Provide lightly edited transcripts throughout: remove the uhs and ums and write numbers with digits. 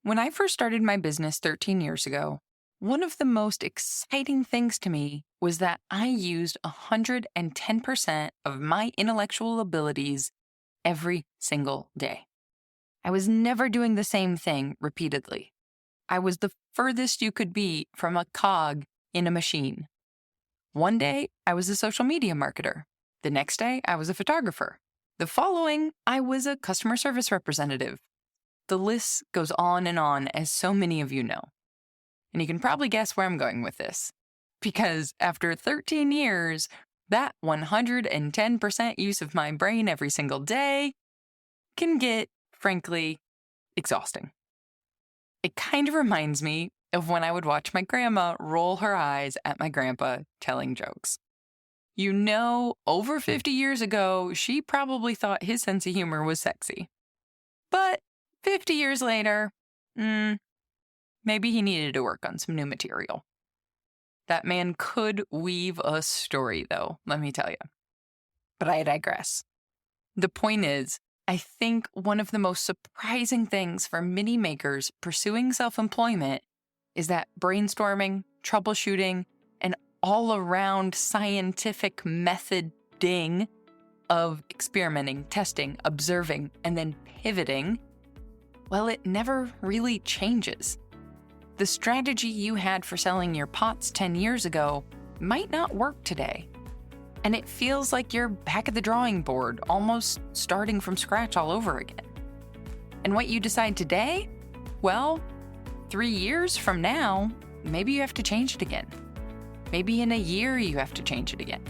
When I first started my business 13 years ago, one of the most exciting things to me was that I used 110% of my intellectual abilities every single day. I was never doing the same thing repeatedly. I was the furthest you could be from a cog in a machine. One day, I was a social media marketer. The next day, I was a photographer. The following, I was a customer service representative. The list goes on, as so many of you know. And you can probably guess where I'm going with this. Because after 13 years, that 110% use of my brain every single day can get, frankly, exhausting. It kind of reminds me of when I would watch my grandma roll her eyes at my grandpa telling jokes. You know, over 50 years ago, she probably thought his sense of humor was sexy. But 50 years later, maybe he needed to work on some new material. That man could weave a story, though, let me tell you. But I digress. The point is, I think one of the most surprising things for mini makers pursuing self-employment is that brainstorming, troubleshooting, and all-around scientific methoding of experimenting, testing, observing, and then pivoting, well, it never really changes. The strategy you had for selling your pots 10 years ago might not work today. And it feels like you're back at the drawing board, almost starting from scratch all over again. And what you decide today, well, 3 years from now, maybe you have to change it again. Maybe in a year you have to change it again.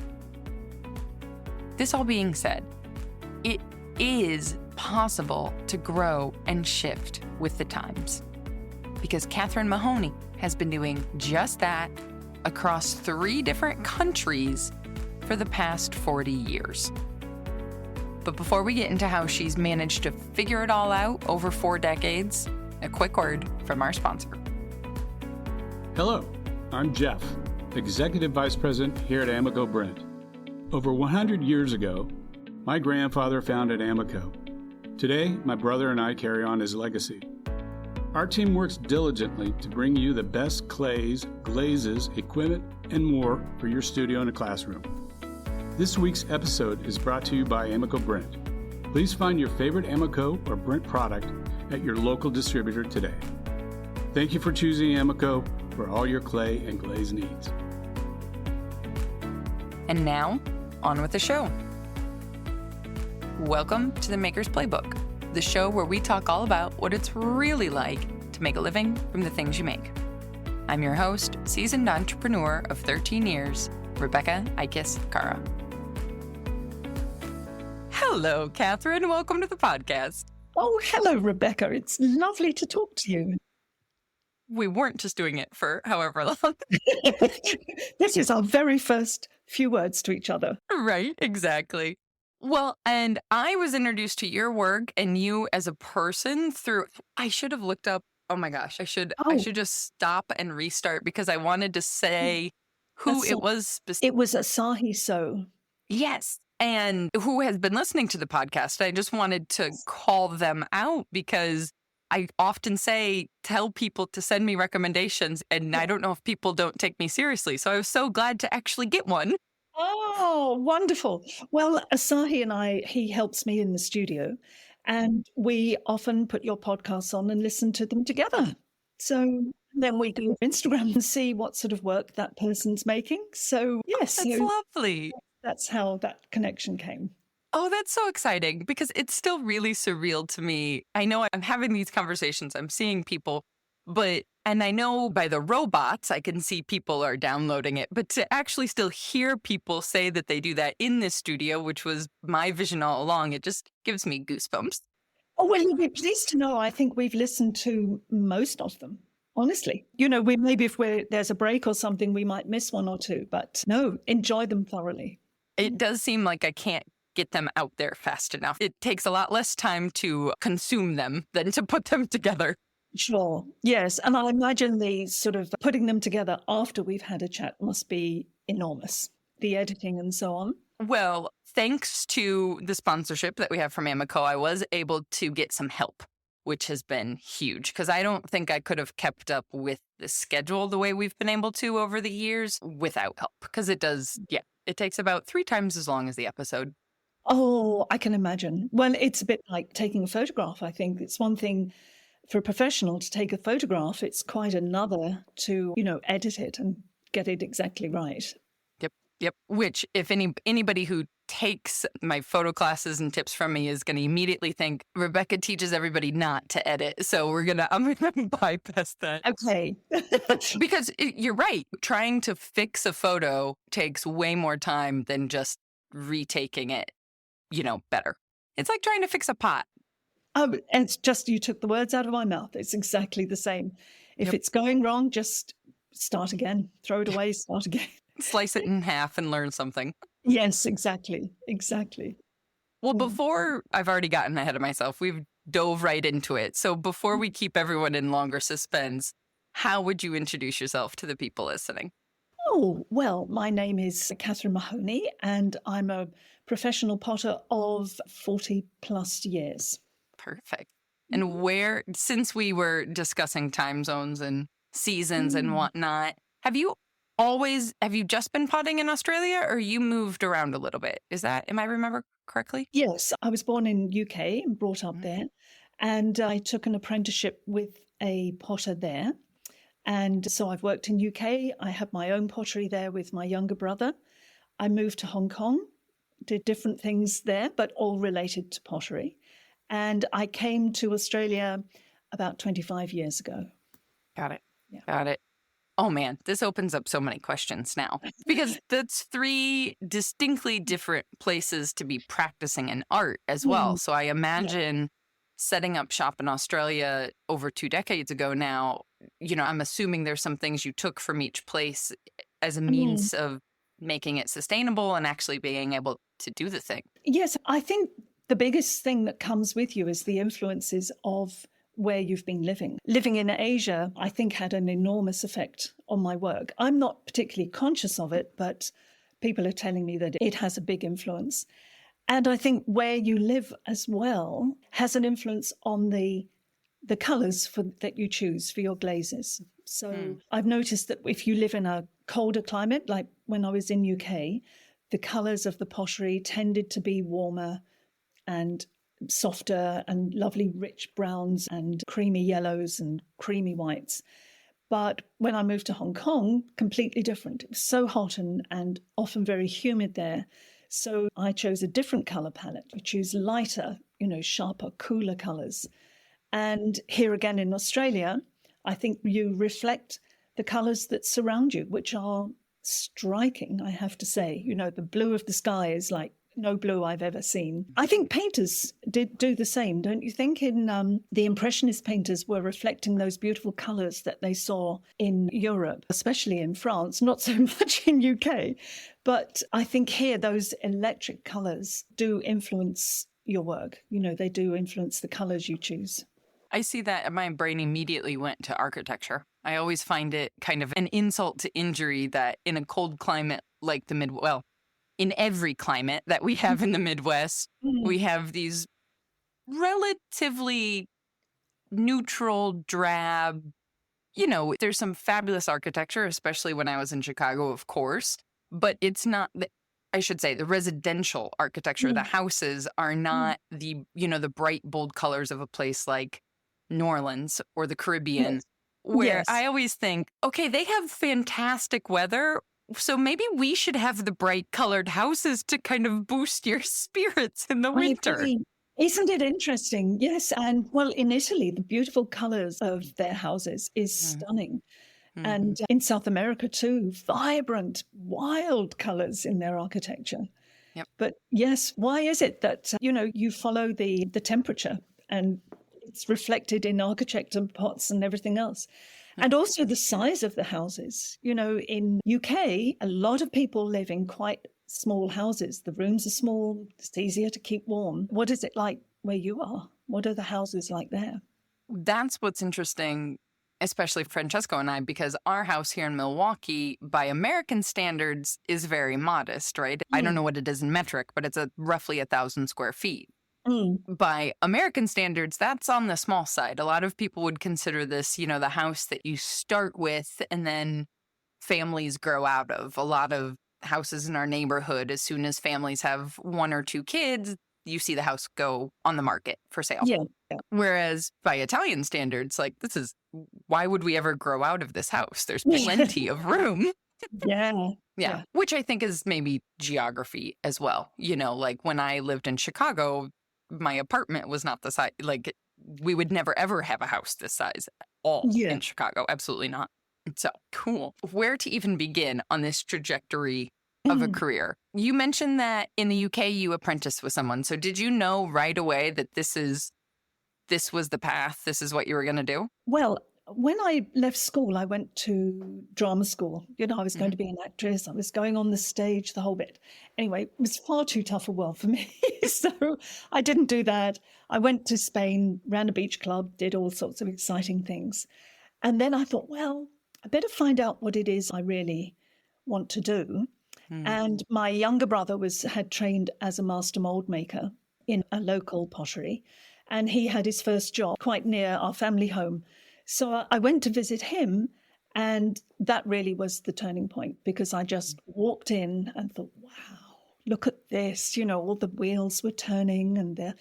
This all being said, it is possible to grow and shift with the times. Because Katherine Mahoney has been doing just that across 3 different countries for the past 40 years. But before we get into how she's managed to figure it all out over 4 decades, a quick word from our sponsor. Hello, I'm Jeff, Executive Vice President here at Amoco Brent. Over 100 years ago, my grandfather founded Amoco. Today, my brother and I carry on his legacy. Our team works diligently to bring you the best clays, glazes, equipment, and more for your studio and classroom. This week's episode is brought to you by Amoco Brent. Please find your favorite Amoco or Brent product at your local distributor today. Thank you for choosing Amoco for all your clay and glaze needs. And now, on with the show. Welcome to the Maker's Playbook, the show where we talk all about what it's really like to make a living from the things you make. I'm your host, seasoned entrepreneur of 13 years, Rebecca Ikes-Kara. Hello, Katherine. Welcome to the podcast. Oh, hello, Rebecca. It's lovely to talk to you. We weren't just doing it for however long. This is our very first few words to each other. Right, exactly. Well, and I was introduced to your work and you as a person through, I should have looked up, oh my gosh, I should just stop and restart because I wanted to say who it was. It was Asahi So. Yes. And who has been listening to the podcast. I just wanted to call them out because I often say, tell people to send me recommendations, and I don't know if people don't take me seriously. So I was so glad to actually get one. Oh, wonderful. Well, Asahi and he helps me in the studio, and we often put your podcasts on and listen to them together. So then we do Instagram and see what sort of work that person's making. So yes. That's lovely. That's how that connection came. Oh, that's so exciting because it's still really surreal to me. I know I'm having these conversations, I'm seeing people, and I know by the robots, I can see people are downloading it, but to actually still hear people say that they do that in this studio, which was my vision all along, it just gives me goosebumps. Oh, well, you'll be pleased to know I think we've listened to most of them. Honestly, maybe if there's a break or something, we might miss 1 or 2, but no, enjoy them thoroughly. It does seem like I can't get them out there fast enough. It takes a lot less time to consume them than to put them together. Sure. Yes. And I imagine the sort of putting them together after we've had a chat must be enormous. The editing and so on. Well, thanks to the sponsorship that we have from Amoco, I was able to get some help. which has been huge because I don't think I could have kept up with the schedule the way we've been able to over the years without help because it does, it takes about 3 times as long as the episode. Oh, I can imagine. Well, it's a bit like taking a photograph, I think. It's one thing for a professional to take a photograph. It's quite another to, edit it and get it exactly right. Yep. Which, if anybody who takes my photo classes and tips from me is going to immediately think Rebecca teaches everybody not to edit. So I'm gonna bypass that. Okay. Because you're right. Trying to fix a photo takes way more time than just retaking it, better. It's like trying to fix a pot. Oh, and it's just, you took the words out of my mouth. It's exactly the same. If it's going wrong, just start again, throw it away, start again. Slice it in half and learn something. Yes, exactly. Well, before I've already gotten ahead of myself, we've dove right into it. So before we keep everyone in longer suspense, how would you introduce yourself to the people listening? Oh, well, my name is Katherine Mahoney, and I'm a professional potter of 40 plus years. Perfect. And since we were discussing time zones and seasons and whatnot, have you just been potting in Australia or you moved around a little bit? Am I remember correctly? Yes, I was born in UK and brought up there. And I took an apprenticeship with a potter there. And so I've worked in UK. I have my own pottery there with my younger brother. I moved to Hong Kong, did different things there, but all related to pottery. And I came to Australia about 25 years ago. Got it. Yeah. Got it. Oh, man, this opens up so many questions now because that's 3 distinctly different places to be practicing an art as well. So I imagine setting up shop in Australia over 2 decades ago now, I'm assuming there's some things you took from each place as a means of making it sustainable and actually being able to do the thing. Yes, I think the biggest thing that comes with you is the influences of where you've been living. Living in Asia, I think, had an enormous effect on my work. I'm not particularly conscious of it, but people are telling me that it has a big influence. And I think where you live as well has an influence on the colours that you choose for your glazes. So I've noticed that if you live in a colder climate, like when I was in UK, the colours of the pottery tended to be warmer and softer and lovely rich browns and creamy yellows and creamy whites. But when I moved to Hong Kong, completely different. It was so hot and often very humid there. So I chose a different colour palette. I choose lighter, sharper, cooler colours. And here again in Australia, I think you reflect the colours that surround you, which are striking, I have to say. The blue of the sky is like no blue I've ever seen. I think painters did do the same, don't you think? In the Impressionist painters were reflecting those beautiful colours that they saw in Europe, especially in France, not so much in UK. But I think here those electric colours do influence your work. They do influence the colours you choose. I see that, and my brain immediately went to architecture. I always find it kind of an insult to injury that in a cold climate like in every climate that we have in the Midwest, we have these relatively neutral, drab, there's some fabulous architecture, especially when I was in Chicago, of course, but it's not, I should say, the residential architecture, the houses are not the bright, bold colors of a place like New Orleans or the Caribbean, where I always think, okay, they have fantastic weather, so maybe we should have the bright colored houses to kind of boost your spirits in the winter. Isn't it interesting? Yes. And well, in Italy, the beautiful colors of their houses is stunning. And in South America too, vibrant, wild colors in their architecture. Yep. But yes, why is it that, you follow the temperature and it's reflected in architecture pots and everything else? And also the size of the houses. In UK, a lot of people live in quite small houses. The rooms are small. It's easier to keep warm. What is it like where you are? What are the houses like there? That's what's interesting, especially Francesco and I, because our house here in Milwaukee, by American standards, is very modest, right? I don't know what it is in metric, but it's roughly 1,000 square feet. By American standards, that's on the small side. A lot of people would consider this, the house that you start with and then families grow out of. A lot of houses in our neighborhood, as soon as families have one or two kids, you see the house go on the market for sale. Yeah. Whereas by Italian standards, why would we ever grow out of this house? There's plenty of room. Yeah. Which I think is maybe geography as well. When I lived in Chicago, my apartment was not the size, we would never ever have a house this size at all in Chicago. Absolutely not. So cool. Where to even begin on this trajectory of a career? You mentioned that in the UK you apprenticed with someone. So did you know right away that this was the path, this is what you were going to do? Well, when I left school, I went to drama school. I was going to be an actress. I was going on the stage, the whole bit. Anyway, it was far too tough a world for me. So I didn't do that. I went to Spain, ran a beach club, did all sorts of exciting things. And then I thought, well, I better find out what it is I really want to do. And my younger brother had trained as a master mold maker in a local pottery. And he had his first job quite near our family home. So I went to visit him, and that really was the turning point, because I just walked in and thought, wow, look at this. All the wheels were turning and the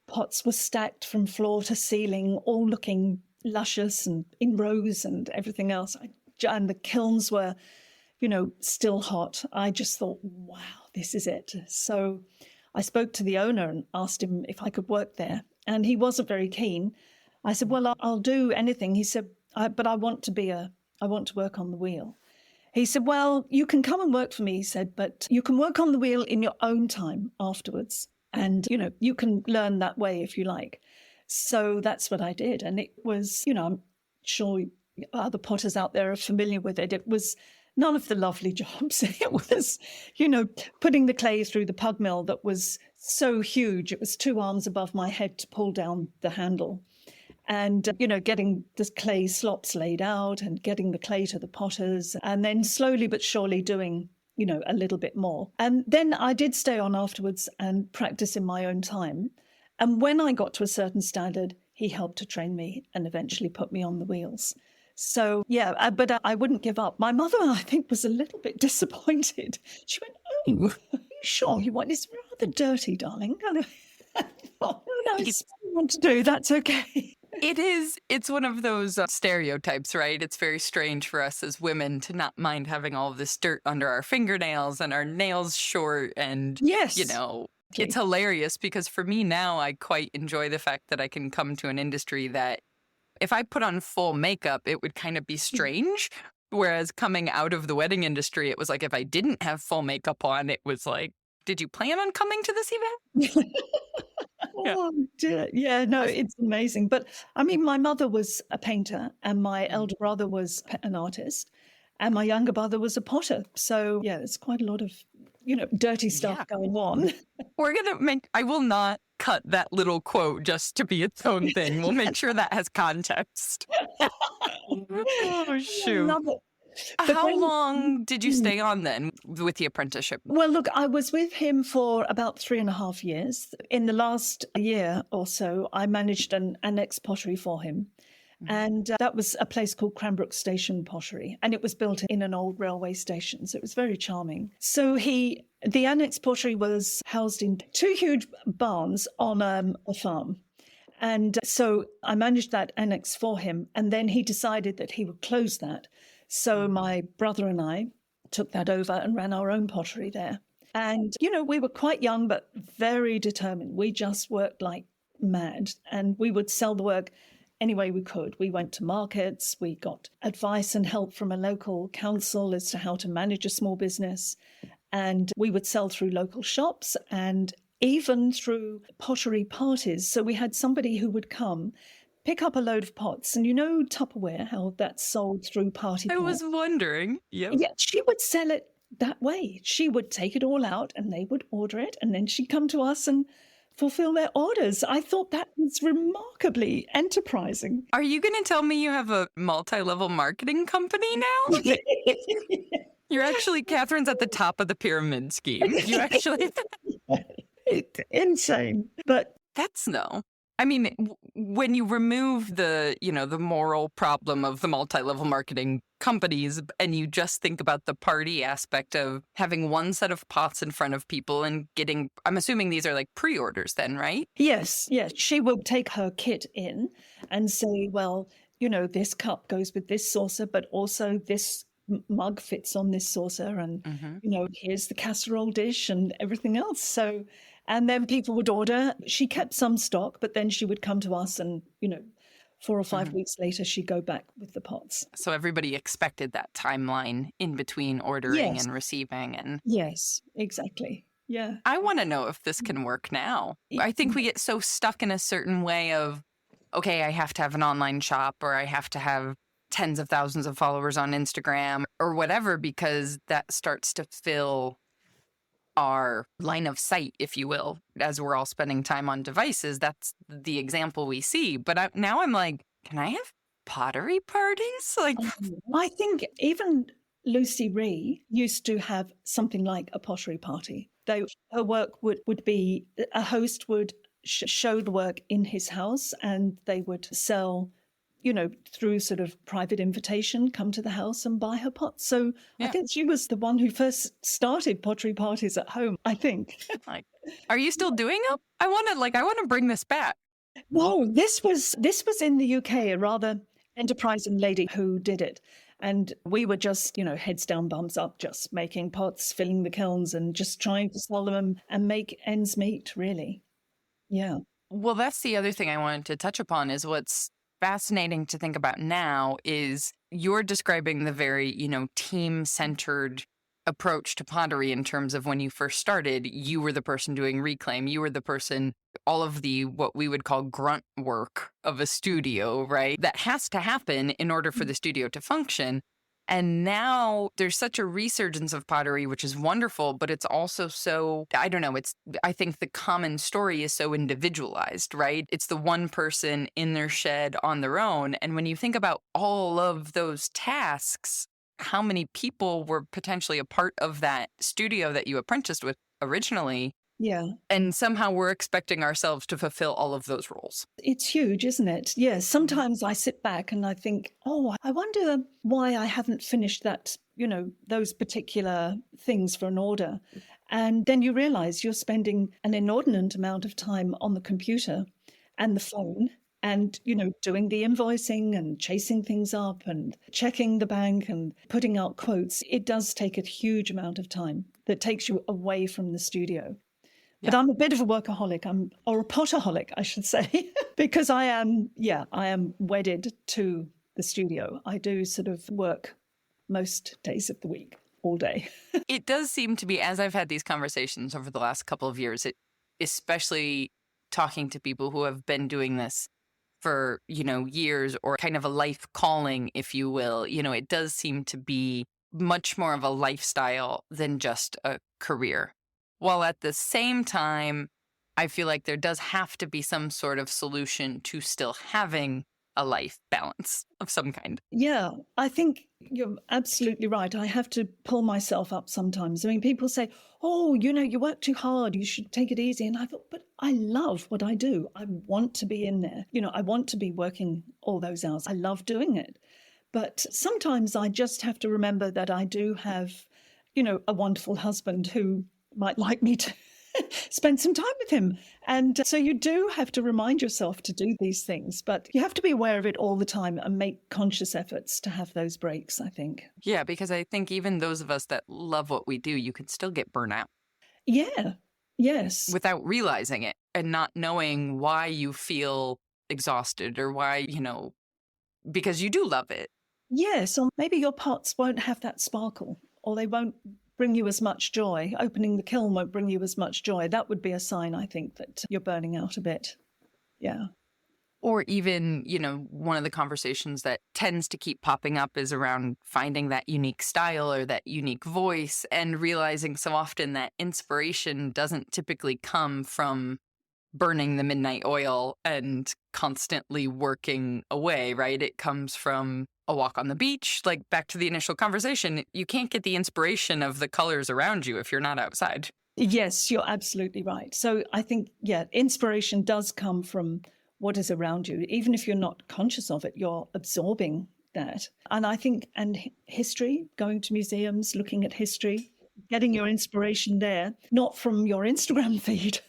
pots were stacked from floor to ceiling, all looking luscious and in rows and everything else. And the kilns were, still hot. I just thought, wow, this is it. So I spoke to the owner and asked him if I could work there. And he wasn't very keen. I said, well, I'll do anything. He said, but I want to work on the wheel. He said, well, you can come and work for me, he said, but you can work on the wheel in your own time afterwards. And, you can learn that way if you like. So that's what I did. And it was, I'm sure other potters out there are familiar with it. It was none of the lovely jobs. It was, putting the clay through the pug mill that was so huge. It was 2 arms above my head to pull down the handle. And, getting the clay slops laid out and getting the clay to the potters, and then slowly but surely doing, a little bit more. And then I did stay on afterwards and practice in my own time. And when I got to a certain standard, he helped to train me and eventually put me on the wheels. So, but I wouldn't give up. My mother, I think, was a little bit disappointed. She went, oh, are you sure you want this? Rather dirty, darling. I thought, no, it's what you want to do. That's okay. It's one of those stereotypes, right? It's very strange for us as women to not mind having all of this dirt under our fingernails and our nails short. And, yes. It's hilarious because for me now, I quite enjoy the fact that I can come to an industry that if I put on full makeup, it would kind of be strange. Whereas coming out of the wedding industry, it was like if I didn't have full makeup on, it was like, did you plan on coming to this event? Oh, dear. Yeah, no, it's amazing. But I mean, my mother was a painter and my elder brother was an artist and my younger brother was a potter. So, yeah, there's quite a lot of, dirty stuff going on. I will not cut that little quote just to be its own thing. We'll make sure that has context. Oh, shoot. I love it. How long did you stay on then with the apprenticeship? Well, look, I was with him for about 3.5 years. In the last year or so, I managed an annex pottery for him. And that was a place called Cranbrook Station Pottery. And it was built in an old railway station. So it was very charming. So the annex pottery was housed in 2 huge barns on a farm. And so I managed that annex for him. And then he decided that he would close that. So my brother and I took that over and ran our own pottery there. And, we were quite young, but very determined. We just worked like mad and we would sell the work any way we could. We went to markets. We got advice and help from a local council as to how to manage a small business. And we would sell through local shops and even through pottery parties. So we had somebody who would come pick up a load of pots. And Tupperware, how that's sold through party pots. I was wondering. Yep. Yeah, she would sell it that way. She would take it all out and they would order it. And then she'd come to us and fulfill their orders. I thought that was remarkably enterprising. Are you going to tell me you have a multi-level marketing company now? You're actually, Catherine's at the top of the pyramid scheme. You actually... It's insane. But That's no. I mean, when you remove the moral problem of the multi-level marketing companies and you just think about the party aspect of having one set of pots in front of people and getting, I'm assuming these are like pre-orders then, right? Yes, yes. She will take her kit in and say, well, this cup goes with this saucer, but also this mug fits on this saucer. And, Mm-hmm. here's the casserole dish and everything else. So, and then people would order. She kept some stock, but then she would come to us and, 4 or 5 weeks later, she'd go back with the pots. So everybody expected that timeline in between ordering Yes. and receiving. And Yes, exactly. Yeah. I want to know if this can work now. I think we get so stuck in a certain way of, okay, I have to have an online shop or I have to have tens of thousands of followers on Instagram or whatever, because that starts to fill our line of sight, if you will, as we're all spending time on devices. That's the example we see. But now I'm like, can I have pottery parties? Like, I think even Lucy Ree used to have something like a pottery party. Her work would be, a host would show the work in his house and they would sell, through sort of private invitation, come to the house and buy her pots. So I Yeah. think she was the one who first started pottery parties at home, I think. like, are you still doing them? I want to bring this back. No, this was in the UK, a rather enterprising lady who did it. And we were just, heads down, bums up, just making pots, filling the kilns and just trying to sell them and make ends meet, really. Yeah. Well, that's the other thing I wanted to touch upon is what's fascinating to think about now is you're describing the very, team-centered approach to pottery in terms of when you first started, you were the person doing reclaim. You were the person, all of the, what we would call grunt work of a studio, right? That has to happen in order for the studio to function. And now there's such a resurgence of pottery, which is wonderful, but it's also so, I don't know, I think the common story is so individualized, right? It's the one person in their shed on their own. And when you think about all of those tasks, how many people were potentially a part of that studio that you apprenticed with originally? Yeah. And somehow we're expecting ourselves to fulfill all of those roles. It's huge, isn't it? Yes. Sometimes I sit back and I think, oh, I wonder why I haven't finished that, those particular things for an order. And then you realize you're spending an inordinate amount of time on the computer and the phone and, doing the invoicing and chasing things up and checking the bank and putting out quotes. It does take a huge amount of time that takes you away from the studio. But I'm a bit of a workaholic, or a potaholic, I should say, because I am wedded to the studio. I do sort of work most days of the week, all day. It does seem to be, as I've had these conversations over the last couple of years, especially talking to people who have been doing this for, years or kind of a life calling, if you will, it does seem to be much more of a lifestyle than just a career. While at the same time, I feel like there does have to be some sort of solution to still having a life balance of some kind. Yeah, I think you're absolutely right. I have to pull myself up sometimes. I mean, people say, oh, you work too hard, you should take it easy. And I thought, but I love what I do. I want to be in there. I want to be working all those hours. I love doing it. But sometimes I just have to remember that I do have, a wonderful husband who might like me to spend some time with him. And so you do have to remind yourself to do these things, but you have to be aware of it all the time and make conscious efforts to have those breaks, I think. Yeah, because I think even those of us that love what we do, you can still get burnout. Yeah, yes. Without realizing it and not knowing why you feel exhausted or why, because you do love it. Yes, or maybe your pots won't have that sparkle, or they won't bring you as much joy. Opening the kiln won't bring you as much joy. That would be a sign, I think, that you're burning out a bit. Yeah. Or even, one of the conversations that tends to keep popping up is around finding that unique style or that unique voice and realizing so often that inspiration doesn't typically come from burning the midnight oil and constantly working away, right? It comes from a walk on the beach, like back to the initial conversation. You can't get the inspiration of the colors around you if you're not outside. Yes, you're absolutely right. So I think, yeah, inspiration does come from what is around you. Even if you're not conscious of it, you're absorbing that. And I think, and history, going to museums, looking at history, getting your inspiration there, not from your Instagram feed.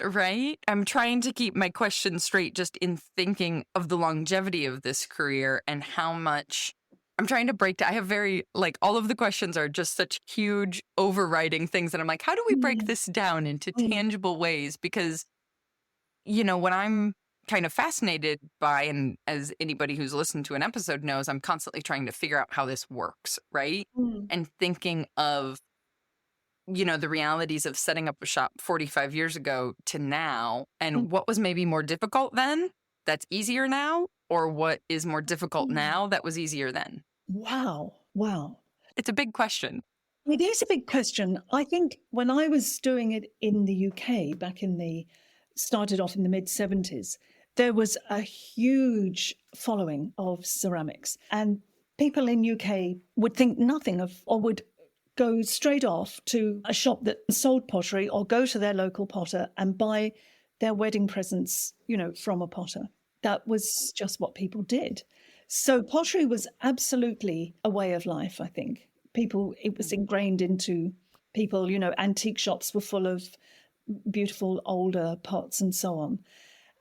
Right? I'm trying to keep my question straight just in thinking of the longevity of this career and how much I'm trying to break down. I have very, like, all of the questions are just such huge overriding things. And I'm like, how do we break Mm, this down into mm, tangible ways? Because, what I'm kind of fascinated by, and as anybody who's listened to an episode knows, I'm constantly trying to figure out how this works, right? mm, And thinking of the realities of setting up a shop 45 years ago to now, mm, and what was maybe more difficult then that's easier now, or what is more difficult mm. now that was easier then? Wow. Wow. It's a big question. It is a big question. I think when I was doing it in the UK back started off in the mid 70s, there was a huge following of ceramics. And people in UK would think nothing of, or would go straight off to a shop that sold pottery or go to their local potter and buy their wedding presents, from a potter. That was just what people did. So pottery was absolutely a way of life, I think. It was ingrained into people, antique shops were full of beautiful older pots and so on.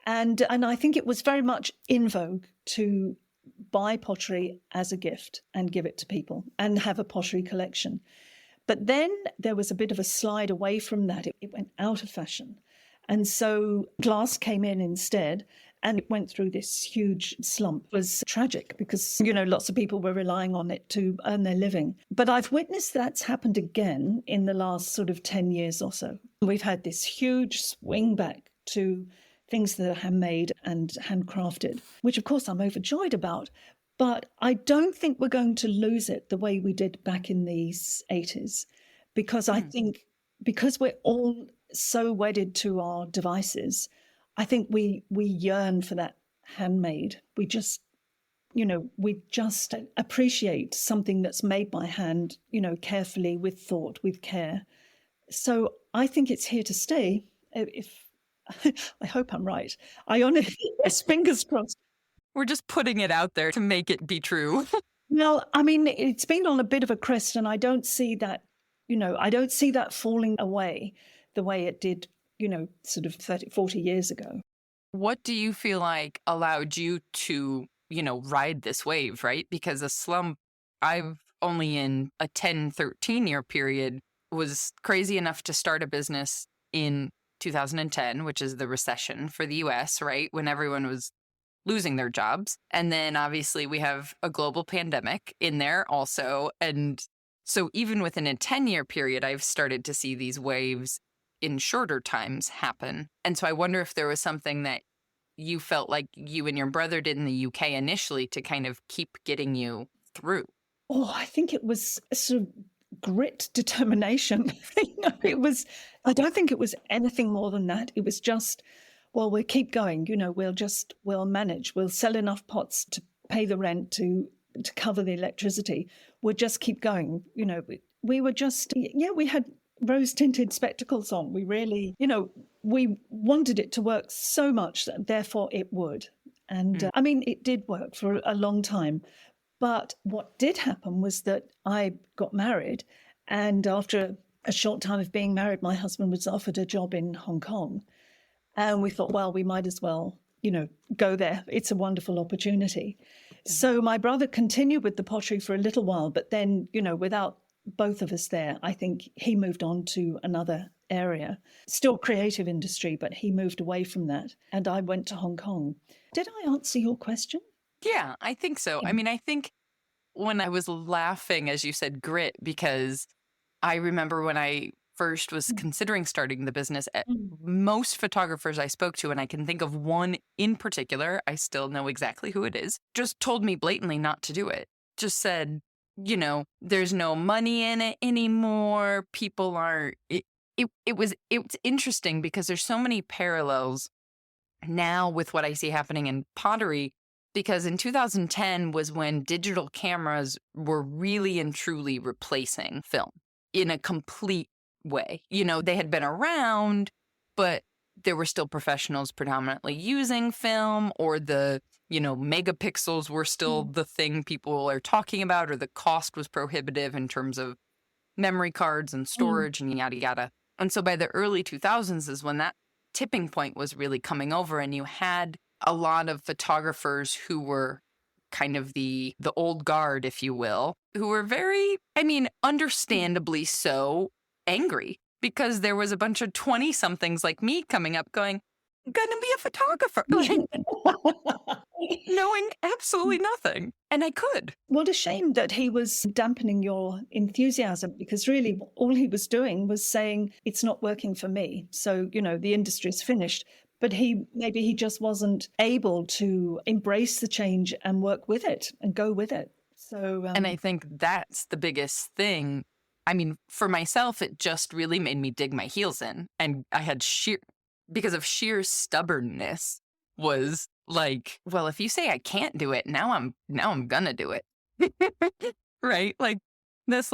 And I think it was very much in vogue to buy pottery as a gift and give it to people and have a pottery collection. But then there was a bit of a slide away from that. It went out of fashion. And so glass came in instead, and it went through this huge slump. It was tragic because, lots of people were relying on it to earn their living. But I've witnessed that's happened again in the last sort of 10 years or so. We've had this huge swing back to things that are handmade and handcrafted, which of course I'm overjoyed about. But I don't think we're going to lose it the way we did back in the 80s, because I think because we're all so wedded to our devices, I think we yearn for that handmade. We just appreciate something that's made by hand, carefully, with thought, with care. So I think it's here to stay. If I hope I'm right. I honestly, yes, fingers crossed. We're just putting it out there to make it be true. Well, I mean, it's been on a bit of a crest, and I don't see that, I don't see that falling away the way it did, sort of 30, 40 years ago. What do you feel like allowed you to, ride this wave, right? Because a slump, I've only in a 10, 13-year period was crazy enough to start a business in 2010, which is the recession for the US, right? When everyone was losing their jobs. And then obviously we have a global pandemic in there also. And so even within a 10-year period, I've started to see these waves in shorter times happen. And so I wonder if there was something that you felt like you and your brother did in the UK initially to kind of keep getting you through. Oh, I think it was a sort of grit, determination. I don't think it was anything more than that. It was just, well, we'll keep going, we'll manage, we'll sell enough pots to pay the rent, to cover the electricity. We'll just keep going. We were just, we had rose-tinted spectacles on. We really, we wanted it to work so much that therefore it would. And I mean, it did work for a long time. But what did happen was that I got married, and after a short time of being married, my husband was offered a job in Hong Kong. And we thought, well, we might as well, go there. It's a wonderful opportunity. So my brother continued with the pottery for a little while, but then, without both of us there, I think he moved on to another area, still creative industry, but he moved away from that. And I went to Hong Kong. Did I answer your question? Yeah, I think so. I mean, I think when I was laughing, as you said, grit, because I remember when I first was considering starting the business, most photographers I spoke to, and I can think of one in particular, I still know exactly who it is, just told me blatantly not to do it. Just said, there's no money in it anymore. People aren't. It's interesting because there's so many parallels now with what I see happening in pottery. Because in 2010 was when digital cameras were really and truly replacing film in a complete way. They had been around, but there were still professionals predominantly using film, or the, megapixels were still the thing people are talking about, or the cost was prohibitive in terms of memory cards and storage and yada, yada. And so by the early 2000s is when that tipping point was really coming over, and you had a lot of photographers who were kind of the old guard, if you will, who were very, understandably so, angry because there was a bunch of 20-somethings like me coming up going, I'm going to be a photographer, knowing absolutely nothing. And I could. What a shame that he was dampening your enthusiasm, because really all he was doing was saying, it's not working for me. So, the industry's finished. But maybe he just wasn't able to embrace the change and work with it and go with it. So, and I think that's the biggest thing. For myself, it just really made me dig my heels in. And I had because of sheer stubbornness, was like, well, if you say I can't do it, now I'm gonna do it. Right? Like this,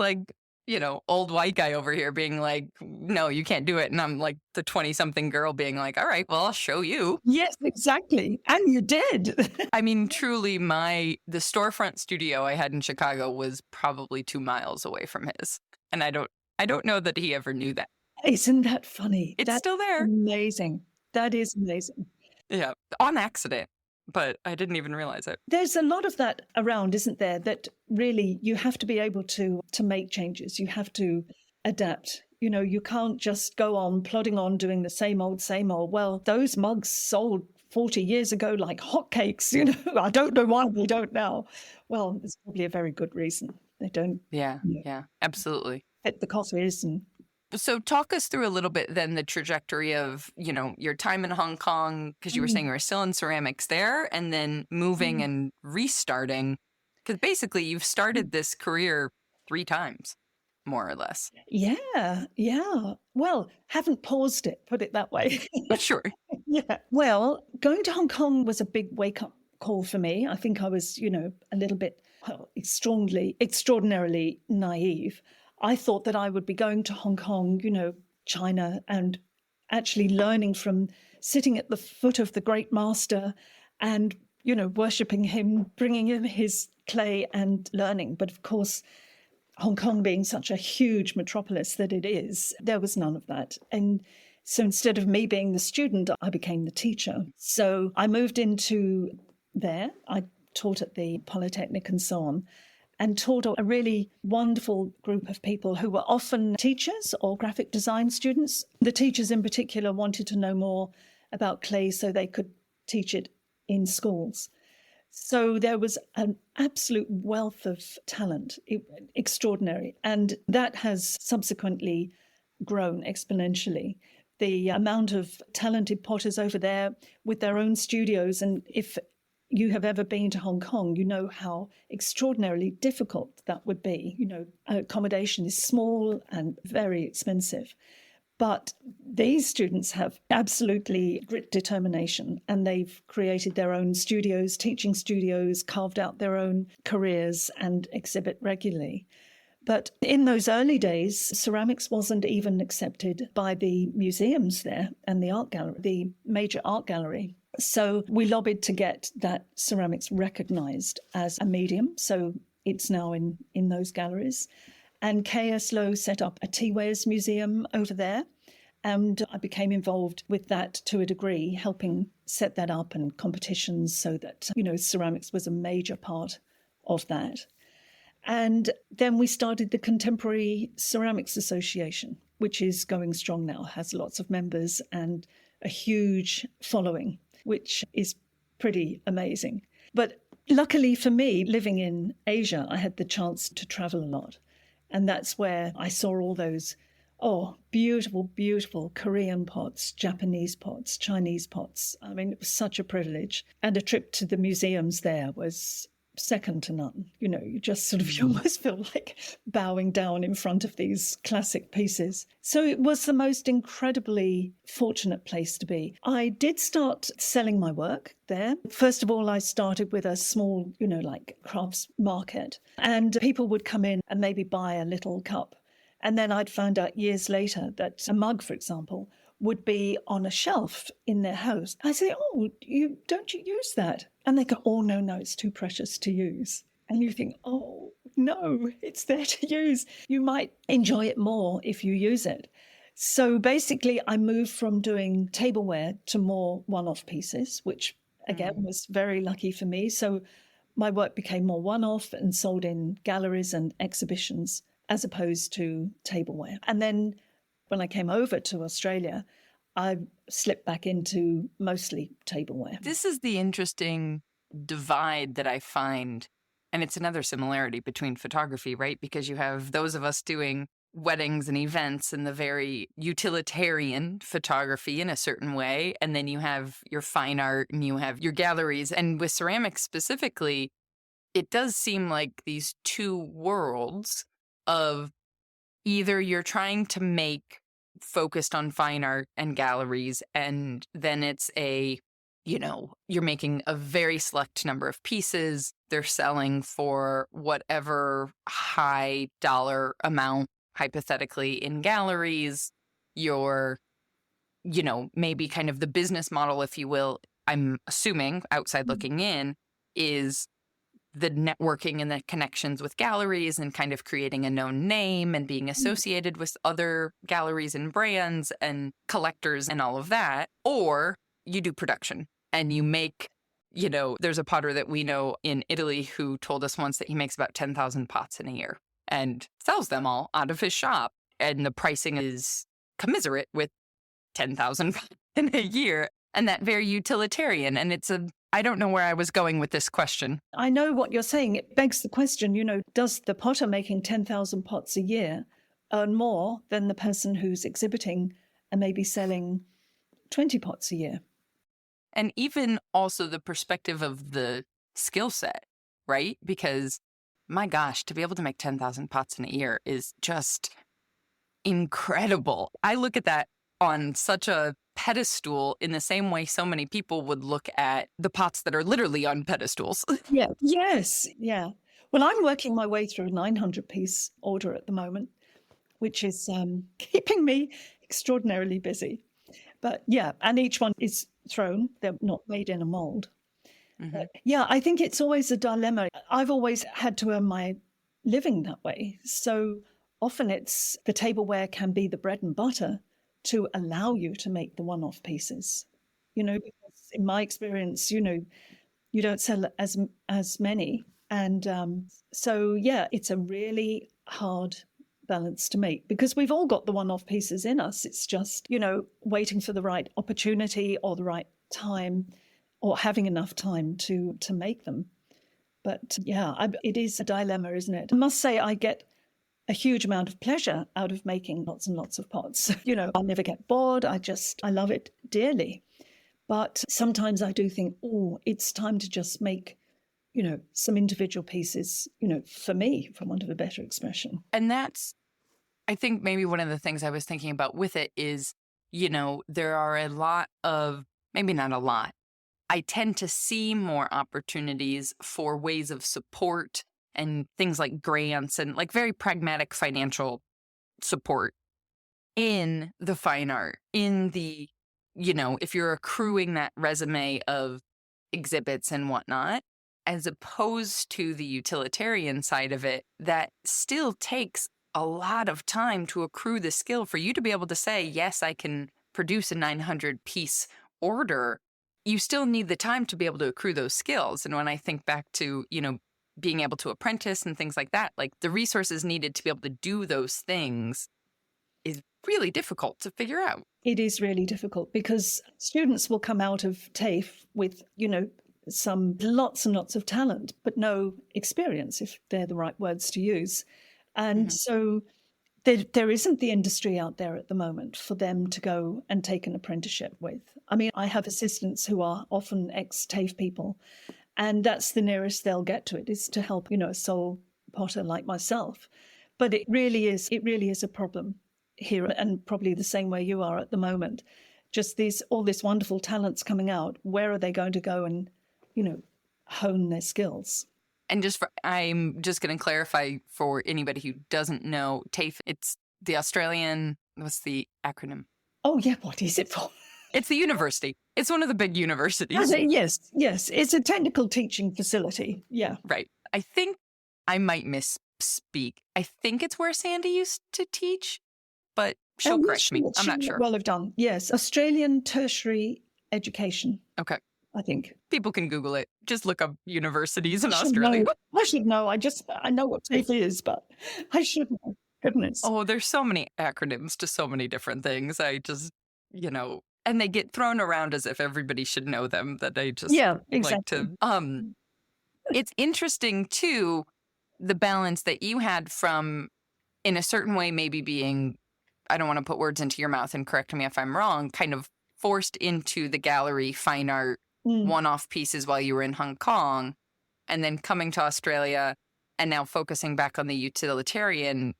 old white guy over here being like, no, you can't do it. And I'm like the 20-something girl being like, all right, well, I'll show you. Yes, exactly. And you did. Truly the storefront studio I had in Chicago was probably 2 miles away from his. And I don't know that he ever knew that. Isn't that funny? It's still there. Amazing. That is amazing. Yeah, on accident, but I didn't even realize it. There's a lot of that around, isn't there? That really you have to be able to make changes. You have to adapt. You can't just go on plodding on doing the same old, same old. Well, those mugs sold 40 years ago like hotcakes. I don't know why they don't now. Well, there's probably a very good reason they don't. Yeah, absolutely. Fit the coffees. So talk us through a little bit then the trajectory of, your time in Hong Kong, because you were saying you were still in ceramics there, and then moving and restarting, because basically you've started this career 3 times, more or less. Yeah. Well, haven't paused it, put it that way. Sure. Yeah. Well, going to Hong Kong was a big wake-up call for me. I think I was, a little bit extraordinarily naive. I thought that I would be going to Hong Kong, China, and actually learning from sitting at the foot of the great master and, worshipping him, bringing in his clay and learning. But of course, Hong Kong being such a huge metropolis that it is, there was none of that. And so instead of me being the student, I became the teacher. So I moved into there. I taught at the Polytechnic and so on, and taught a really wonderful group of people who were often teachers or graphic design students. The teachers in particular wanted to know more about clay so they could teach it in schools. So there was an absolute wealth of talent, extraordinary. And that has subsequently grown exponentially. The amount of talented potters over there with their own studios, and if you have ever been to Hong Kong, you know how extraordinarily difficult that would be. Accommodation is small and very expensive. But these students have absolutely grit determination, and they've created their own studios, teaching studios, carved out their own careers and exhibit regularly. But in those early days, ceramics wasn't even accepted by the museums there and the art gallery, the major art gallery. So we lobbied to get that ceramics recognised as a medium. So it's now in those galleries. And K.S. Lowe set up a tea wares museum over there. And I became involved with that to a degree, helping set that up and competitions so that, ceramics was a major part of that. And then we started the Contemporary Ceramics Association, which is going strong now, has lots of members and a huge following, which is pretty amazing. But luckily for me, living in Asia, I had the chance to travel a lot. And that's where I saw all those, beautiful, beautiful Korean pots, Japanese pots, Chinese pots. I mean, it was such a privilege. And a trip to the museums there was second to none. You just you almost feel like bowing down in front of these classic pieces. So it was the most incredibly fortunate place to be. I did start selling my work there. First of all, I started with a small, crafts market, and people would come in and maybe buy a little cup. And then I'd found out years later that a mug, for example, would be on a shelf in their house. I say, oh, don't you use that? And they go, oh, no, it's too precious to use. And you think, oh, no, it's there to use. You might enjoy it more if you use it. So basically, I moved from doing tableware to more one-off pieces, which again was very lucky for me. So my work became more one-off and sold in galleries and exhibitions as opposed to tableware. And then when I came over to Australia, I slipped back into mostly tableware. This is the interesting divide that I find. And it's another similarity between photography, right? Because you have those of us doing weddings and events in the very utilitarian photography in a certain way. And then you have your fine art and you have your galleries. And with ceramics specifically, it does seem like these two worlds of either you're trying to make focused on fine art and galleries, and then it's you're making a very select number of pieces. They're selling for whatever high dollar amount, hypothetically, in galleries. You're, maybe kind of the business model, if you will, I'm assuming, outside looking in, is the networking and the connections with galleries and kind of creating a known name and being associated with other galleries and brands and collectors and all of that. Or you do production and you make, there's a potter that we know in Italy who told us once that he makes about 10,000 pots in a year and sells them all out of his shop. And the pricing is commiserate with 10,000 pots in a year. And that very utilitarian. And I don't know where I was going with this question. I know what you're saying. It begs the question, does the potter making 10,000 pots a year earn more than the person who's exhibiting and maybe selling 20 pots a year? And even also the perspective of the skill set, right? Because my gosh, to be able to make 10,000 pots in a year is just incredible. I look at that on such a pedestal in the same way so many people would look at the pots that are literally on pedestals. Yeah. Yes. Yeah. Well, I'm working my way through a 900-piece order at the moment, which is keeping me extraordinarily busy. But yeah, and each one is thrown. They're not made in a mold. Mm-hmm. But yeah, I think it's always a dilemma. I've always had to earn my living that way. So often it's the tableware can be the bread and butter to allow you to make the one-off pieces, because in my experience, you don't sell as many. And so, yeah, it's a really hard balance to make because we've all got the one-off pieces in us. It's just, waiting for the right opportunity or the right time or having enough time to make them. But yeah, it is a dilemma, isn't it? I must say I get a huge amount of pleasure out of making lots and lots of pots. I never get bored. I love it dearly. But sometimes I do think, it's time to just make, some individual pieces, for me, for want of a better expression. And that's, I think maybe one of the things I was thinking about with it is, there are a lot of, maybe not a lot, I tend to see more opportunities for ways of support and things like grants and like very pragmatic financial support in the fine art, in the, if you're accruing that resume of exhibits and whatnot, as opposed to the utilitarian side of it, that still takes a lot of time to accrue the skill for you to be able to say, yes, I can produce a 900-piece order. You still need the time to be able to accrue those skills. And when I think back to, being able to apprentice and things like that, like the resources needed to be able to do those things is really difficult to figure out. It is really difficult because students will come out of TAFE with, some lots and lots of talent, but no experience, if they're the right words to use. And so there isn't the industry out there at the moment for them to go and take an apprenticeship with. I mean, I have assistants who are often ex-TAFE people, and that's the nearest they'll get to it, is to help, a sole potter like myself. But it really is a problem here, and probably the same way you are at the moment. Just all this wonderful talents coming out. Where are they going to go and, hone their skills? And I'm just going to clarify for anybody who doesn't know, TAFE, it's the Australian, what's the acronym? Oh, yeah. What is it for? It's the university. It's one of the big universities. Yes. It's a technical teaching facility. Yeah. Right. I think I might misspeak. I think it's where Sandy used to teach, but she'll correct me. I'm not sure. Well have done. Yes. Australian Tertiary Education. Okay. I think. People can Google it. Just look up universities in Australia. I should know. I know what TAFE is, but I should know. Goodness. Oh, there's so many acronyms to so many different things. I just, and they get thrown around as if everybody should know them, that I just exactly. like to. It's interesting, too, the balance that you had from, in a certain way, maybe being, I don't want to put words into your mouth and correct me if I'm wrong, kind of forced into the gallery fine art one-off pieces while you were in Hong Kong, and then coming to Australia and now focusing back on the utilitarian.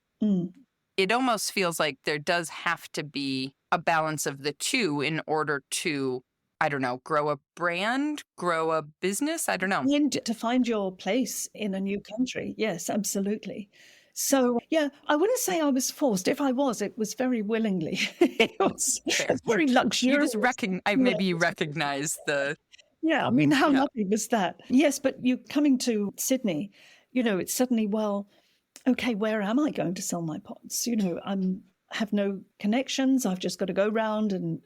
It almost feels like there does have to be a balance of the two in order to, I don't know, grow a brand, grow a business. I don't know. And to find your place in a new country. Yes, absolutely. So, yeah, I wouldn't say I was forced. If I was, it was very willingly. It was very luxurious. You just maybe you recognize the... Yeah, I mean, how lovely was that? Yes, but you coming to Sydney, it's suddenly, well, okay, where am I going to sell my pots? I have no connections. I've just got to go around and,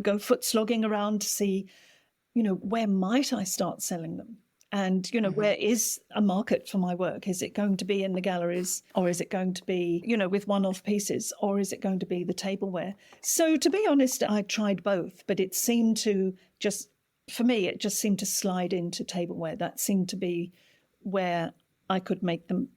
go foot slogging around to see, where might I start selling them? And, where is a market for my work? Is it going to be in the galleries, or is it going to be, with one-off pieces, or is it going to be the tableware? So to be honest, I tried both, but it seemed to for me, it just seemed to slide into tableware. That seemed to be where I could make the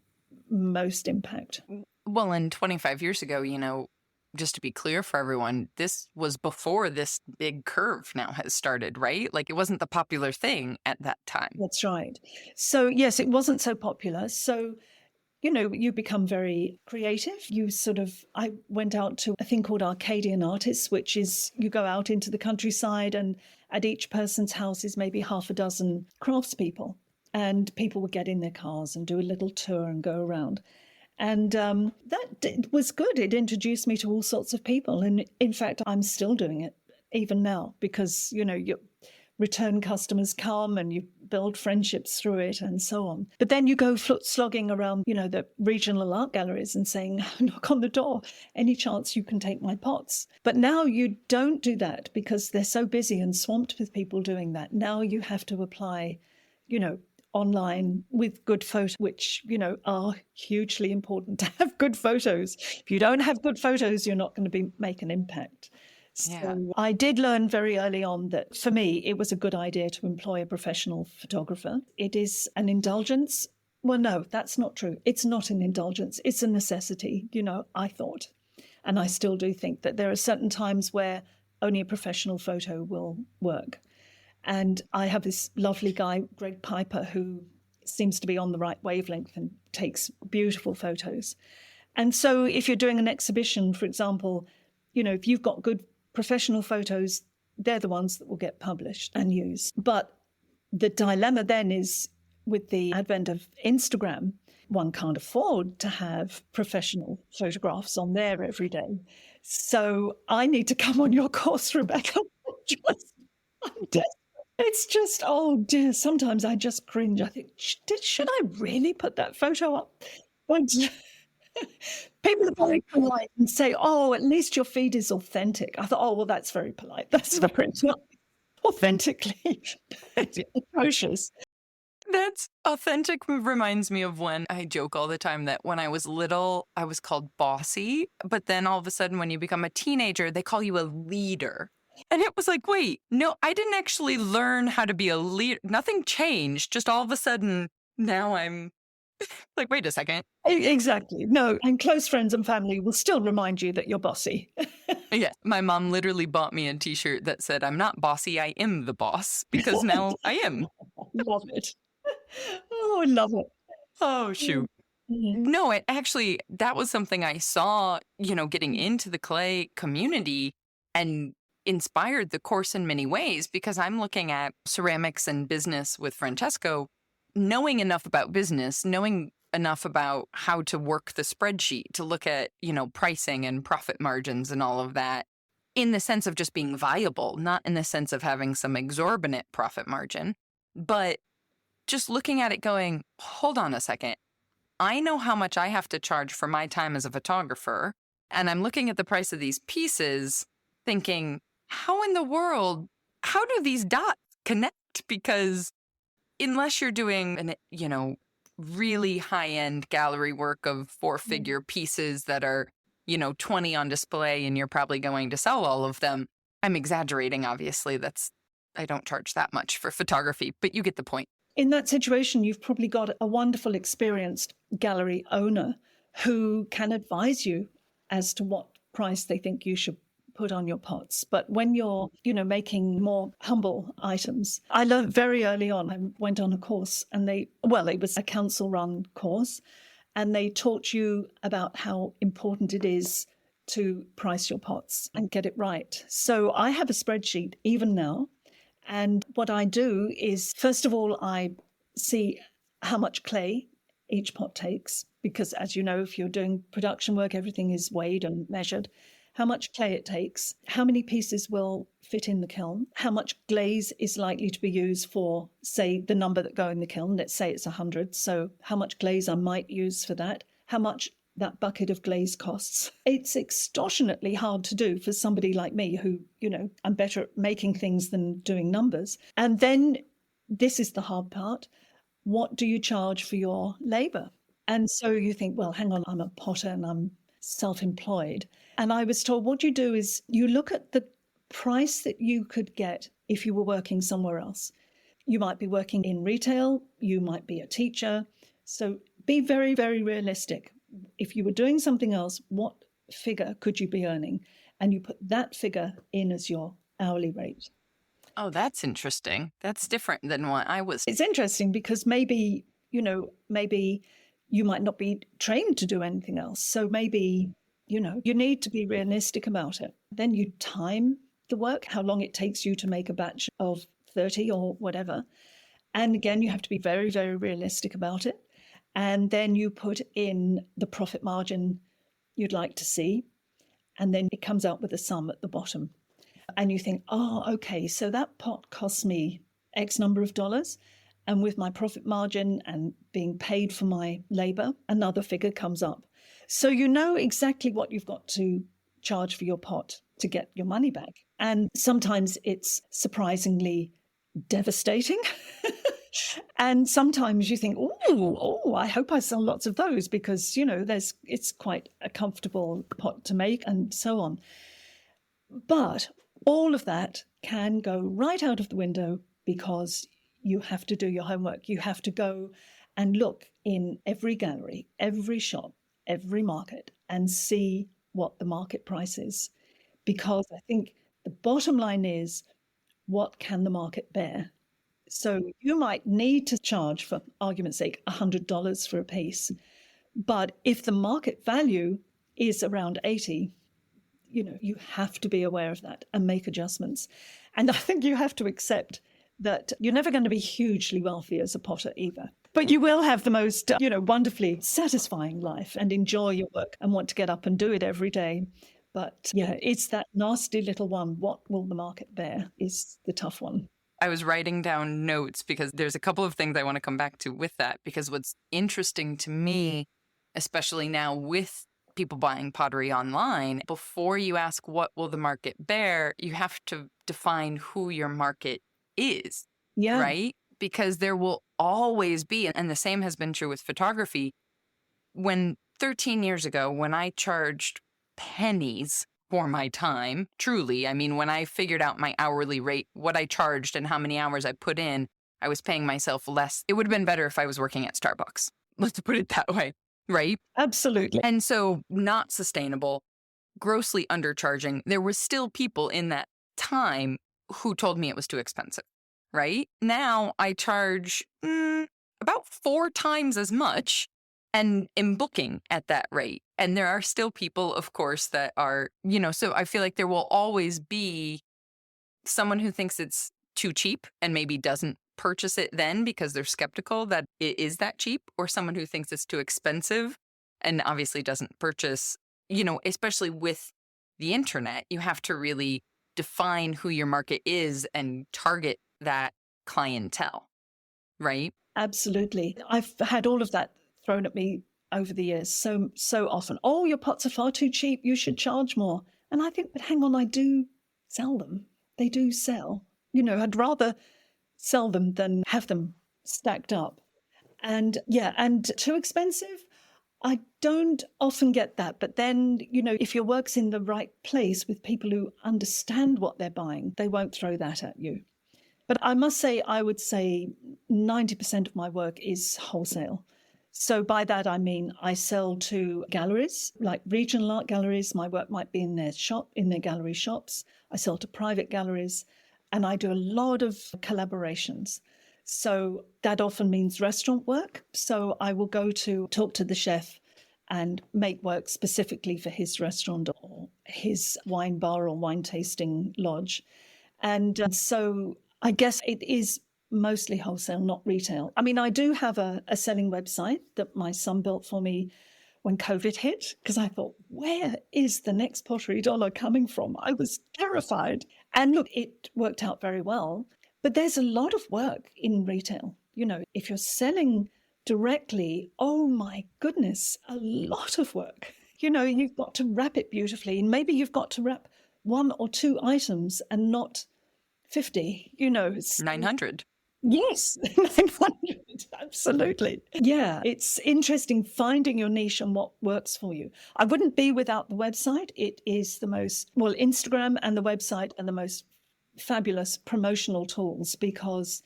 most impact. Well, and 25 years ago, just to be clear for everyone, this was before this big curve now has started, right? Like, it wasn't the popular thing at that time. That's right. So, yes, it wasn't so popular. So, you become very creative. I went out to a thing called Arcadian Artists, which is you go out into the countryside, and at each person's house is maybe half a dozen craftspeople. And people would get in their cars and do a little tour and go around. And that was good. It introduced me to all sorts of people. And in fact, I'm still doing it even now because, your return customers come and you build friendships through it and so on. But then you go slogging around, the regional art galleries and saying, knock on the door, any chance you can take my pots. But now you don't do that because they're so busy and swamped with people doing that. Now you have to apply, online with good photos, which, are hugely important to have good photos. If you don't have good photos, you're not going to make an impact. So I did learn very early on that for me, it was a good idea to employ a professional photographer. It is an indulgence. Well, no, that's not true. It's not an indulgence. It's a necessity, I thought. And I still do think that there are certain times where only a professional photo will work. And I have this lovely guy, Greg Piper, who seems to be on the right wavelength and takes beautiful photos. And so if you're doing an exhibition, for example, if you've got good professional photos, they're the ones that will get published and used. But the dilemma then is with the advent of Instagram, one can't afford to have professional photographs on there every day. So I need to come on your course, Rebecca. I'm desperate. It's just, oh dear, sometimes I just cringe. I think, should I really put that photo up? But people are very polite and say, oh, at least your feed is authentic. I thought, oh, well, that's very polite. That's very authentically atrocious. That's authentic reminds me of when I joke all the time that when I was little, I was called bossy. But then all of a sudden, when you become a teenager, they call you a leader. And it was like, wait, no, I didn't actually learn how to be a leader. Nothing changed. Just all of a sudden, now I'm like, wait a second. Exactly. No, and close friends and family will still remind you that you're bossy. Yeah. My mom literally bought me a T-shirt that said, I'm not bossy, I am the boss. Because now I am. Love it. Oh, I love it. Oh, shoot. Mm-hmm. No, that was something I saw, getting into the clay community and inspired the course in many ways because I'm looking at ceramics and business with Francesco, knowing enough about business, knowing enough about how to work the spreadsheet to look at, pricing and profit margins and all of that in the sense of just being viable, not in the sense of having some exorbitant profit margin, but just looking at it going, hold on a second. I know how much I have to charge for my time as a photographer, and I'm looking at the price of these pieces thinking, how in the world, how do these dots connect? Because unless you're doing really high-end gallery work of four-figure pieces that are, 20 on display and you're probably going to sell all of them. I'm exaggerating, obviously. I don't charge that much for photography, but you get the point. In that situation, you've probably got a wonderful, experienced gallery owner who can advise you as to what price they think you should put on your pots. But when you're, making more humble items, I learned very early on, I went on a course and it was a council-run course, and they taught you about how important it is to price your pots and get it right. So I have a spreadsheet even now. And what I do is, first of all, I see how much clay each pot takes, because as you know, if you're doing production work, everything is weighed and measured. How much clay it takes, how many pieces will fit in the kiln, how much glaze is likely to be used for, say, the number that go in the kiln. Let's say it's 100. So how much glaze I might use for that, how much that bucket of glaze costs. It's extortionately hard to do for somebody like me who, I'm better at making things than doing numbers. And then this is the hard part. What do you charge for your labor? And so you think, well, hang on, I'm a potter and I'm self-employed. And I was told what you do is you look at the price that you could get if you were working somewhere else. You might be working in retail, you might be a teacher. So be very, very realistic. If you were doing something else, what figure could you be earning? And you put that figure in as your hourly rate. Oh, that's interesting. That's different than what I was. It's interesting because maybe you might not be trained to do anything else. So maybe, you need to be realistic about it. Then you time the work, how long it takes you to make a batch of 30 or whatever. And again, you have to be very, very realistic about it. And then you put in the profit margin you'd like to see. And then it comes out with a sum at the bottom. And you think, oh, okay, so that pot costs me X number of dollars. And with my profit margin and being paid for my labor, another figure comes up. So you know exactly what you've got to charge for your pot to get your money back. And sometimes it's surprisingly devastating. And sometimes you think, oh, I hope I sell lots of those because, it's quite a comfortable pot to make and so on. But all of that can go right out of the window because you have to do your homework. You have to go and look in every gallery, every shop, every market and see what the market price is. Because I think the bottom line is, what can the market bear? So you might need to charge, for argument's sake, $100 for a piece. But if the market value is around 80, you have to be aware of that and make adjustments. And I think you have to accept that you're never going to be hugely wealthy as a potter either. But you will have the most, wonderfully satisfying life and enjoy your work and want to get up and do it every day. But yeah, it's that nasty little one. What will the market bear is the tough one. I was writing down notes because there's a couple of things I want to come back to with that, because what's interesting to me, especially now with people buying pottery online, before you ask what will the market bear, you have to define who your market is, right? Because there will always be, and the same has been true with photography. When 13 years ago, when I charged pennies for my time, truly, I mean, when I figured out my hourly rate, what I charged and how many hours I put in, I was paying myself less. It would have been better if I was working at Starbucks. Let's put it that way, right? Absolutely. And so not sustainable, grossly undercharging. There were still people in that time who told me it was too expensive, right? Now I charge about 4 times as much and am booking at that rate. And there are still people, of course, that are, so I feel like there will always be someone who thinks it's too cheap and maybe doesn't purchase it then because they're skeptical that it is that cheap, or someone who thinks it's too expensive and obviously doesn't purchase, especially with the internet, you have to really define who your market is and target that clientele, right? Absolutely. I've had all of that thrown at me over the years so often. Oh, your pots are far too cheap. You should charge more. And I think, but hang on, I do sell them. They do sell. I'd rather sell them than have them stacked up. And too expensive. I don't often get that. But then, if your work's in the right place with people who understand what they're buying, they won't throw that at you. But I must say, I would say 90% of my work is wholesale. So by that, I mean, I sell to galleries, like regional art galleries. My work might be in their gallery shops. I sell to private galleries, and I do a lot of collaborations. So that often means restaurant work. So I will go to talk to the chef and make work specifically for his restaurant or his wine bar or wine tasting lodge. And so I guess it is mostly wholesale, not retail. I mean, I do have a selling website that my son built for me when COVID hit, because I thought, where is the next pottery dollar coming from? I was terrified. And look, it worked out very well. But there's a lot of work in retail. If you're selling directly, oh my goodness, a lot of work. You've got to wrap it beautifully. And maybe you've got to wrap 1 or 2 items and not 50, 900. Yes, 900, absolutely. Yeah, it's interesting finding your niche and what works for you. I wouldn't be without the website. It is Instagram and the website are the most fabulous promotional tools, because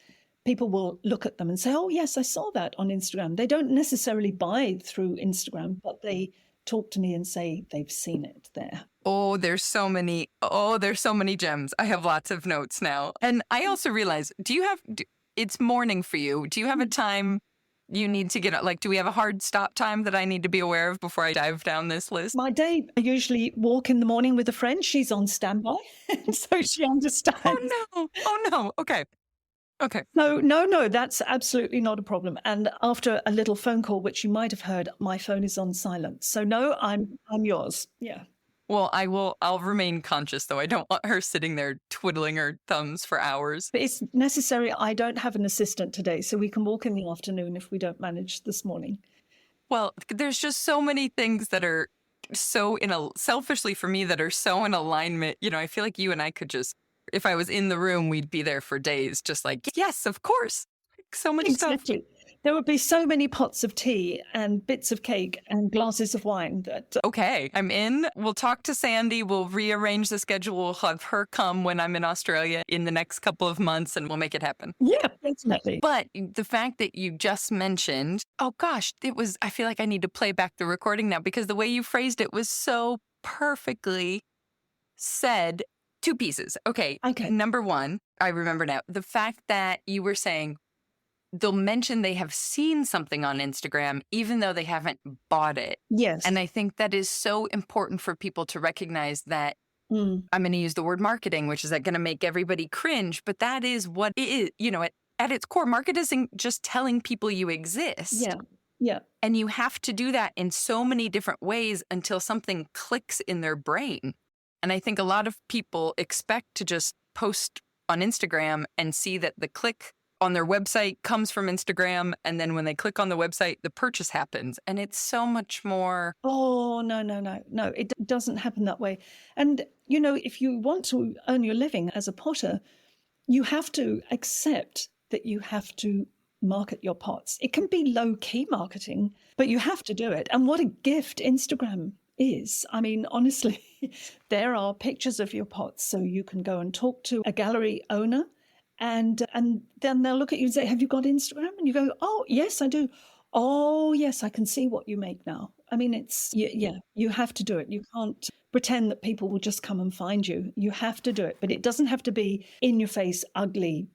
people will look at them and say, oh, yes, I saw that on Instagram. They don't necessarily buy through Instagram, but they talk to me and say they've seen it there. Oh, there's so many gems. I have lots of notes now. And I also realize, it's morning for you. Do you have a time you need to get, do we have a hard stop time that I need to be aware of before I dive down this list? My day, I usually walk in the morning with a friend. She's on standby, so she understands. Oh no. Okay. No, that's absolutely not a problem. And after a little phone call, which you might have heard, my phone is on silent. So no, I'm yours. Yeah. Well, I'll remain conscious, though. I don't want her sitting there twiddling her thumbs for hours. But it's necessary. I don't have an assistant today, so we can walk in the afternoon if we don't manage this morning. Well, there's just so many things that are selfishly for me, that are so in alignment. I feel like you and I could just, if I was in the room, we'd be there for days, just like, yes, of course. So much exactly. stuff. There would be so many pots of tea and bits of cake and glasses of wine that... Okay, I'm in. We'll talk to Sandy. We'll rearrange the schedule. We'll have her come when I'm in Australia in the next couple of months, and we'll make it happen. Yeah, definitely. But the fact that you just mentioned, oh gosh, I feel like I need to play back the recording now, because the way you phrased it was so perfectly said. 2 pieces. Okay. Number 1, I remember now, the fact that you were saying, they'll mention they have seen something on Instagram, even though they haven't bought it. Yes. And I think that is so important for people to recognize that. I'm going to use the word marketing, which is going to make everybody cringe, but that is what it is. At its core, marketing isn't just telling people you exist. Yeah. Yeah. And you have to do that in so many different ways until something clicks in their brain. And I think a lot of people expect to just post on Instagram and see that the click on their website comes from Instagram. And then when they click on the website, the purchase happens. And it's so much more. Oh, no. It doesn't happen that way. And, if you want to earn your living as a potter, you have to accept that you have to market your pots. It can be low-key marketing, but you have to do it. And what a gift Instagram is. I mean, honestly, there are pictures of your pots, so you can go and talk to a gallery owner, and then they'll look at you and say, have you got Instagram? And you go, oh, yes, I do. Oh, yes, I can see what you make now. I mean, you have to do it. You can't pretend that people will just come and find you. You have to do it, but it doesn't have to be in your face, ugly,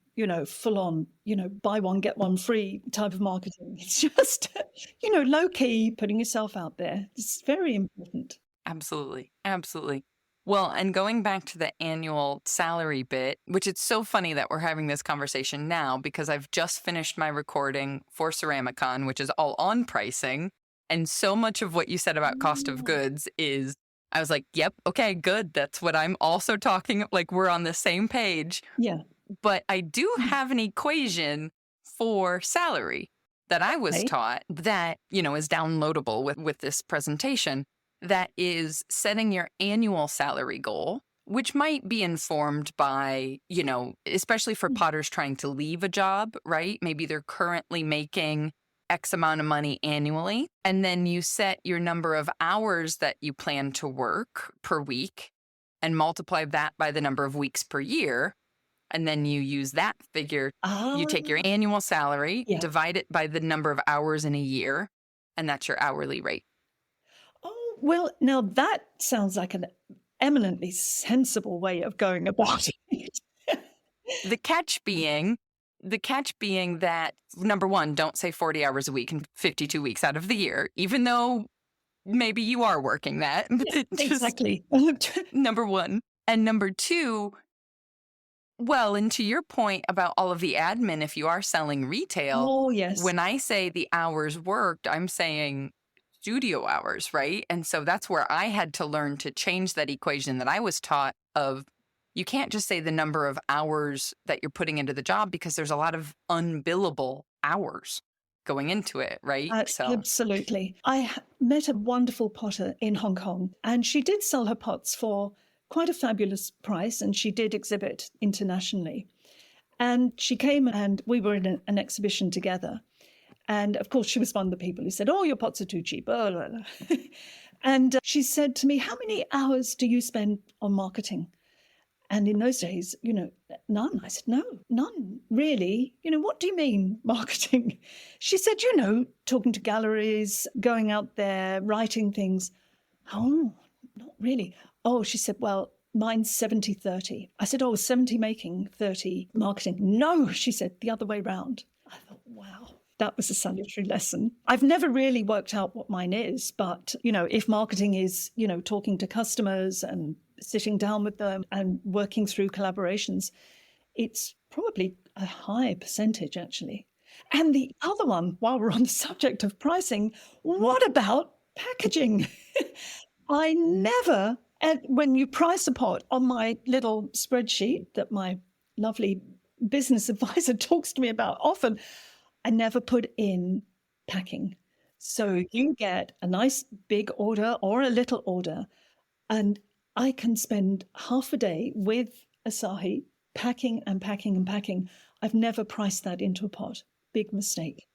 full on, buy one, get one free type of marketing. It's just, low key, putting yourself out there. It's very important. Absolutely. Absolutely. Well, and going back to the annual salary bit, which it's so funny that we're having this conversation now because I've just finished my recording for Ceramicon, which is all on pricing. And so much of what you said about cost of goods is, I was like, yep, okay, good. That's what I'm also talking, like we're on the same page. Yeah. But I do have an equation for salary that I was Okay. taught that, is downloadable with this presentation. That is setting your annual salary goal, which might be informed by, especially for potters trying to leave a job, right? Maybe they're currently making X amount of money annually. And then you set your number of hours that you plan to work per week and multiply that by the number of weeks per year. And then you use that figure. You take your annual salary, Yeah. divide it by the number of hours in a year, and that's your hourly rate. Oh, well, now that sounds like an eminently sensible way of going about it. The catch being that, number one, don't say 40 hours a week and 52 weeks out of the year, even though maybe you are working that. Exactly. Number one. And number two, well, and to your point about all of the admin, if you are selling retail, Oh, yes. when I say the hours worked, I'm saying studio hours, right? And so that's where I had to learn to change that equation that I was taught of, you can't just say the number of hours that you're putting into the job because there's a lot of unbillable hours going into it, right? Absolutely. I met a wonderful potter in Hong Kong, and she did sell her pots for quite a fabulous price, and she did exhibit internationally. And she came and we were in an exhibition together. And of course, she was one of the people who said, oh, your pots are too cheap. And she said to me, how many hours do you spend on marketing? And in those days, none. I said, no, none, really. What do you mean marketing? She said, talking to galleries, going out there, writing things. Oh, not really. Oh, she said, well, mine's 70-30. I said, oh, 70 making, 30 marketing. No, she said, the other way round. I thought, wow. That was a salutary lesson. I've never really worked out what mine is, but, if marketing is, talking to customers and sitting down with them and working through collaborations, it's probably a high percentage, actually. And the other one, while we're on the subject of pricing, what about packaging? I never, when you price a pot on my little spreadsheet that my lovely business advisor talks to me about often, I never put in packing. So you get a nice big order or a little order, and I can spend half a day with Asahi packing and packing and packing. I've never priced that into a pot. Big mistake.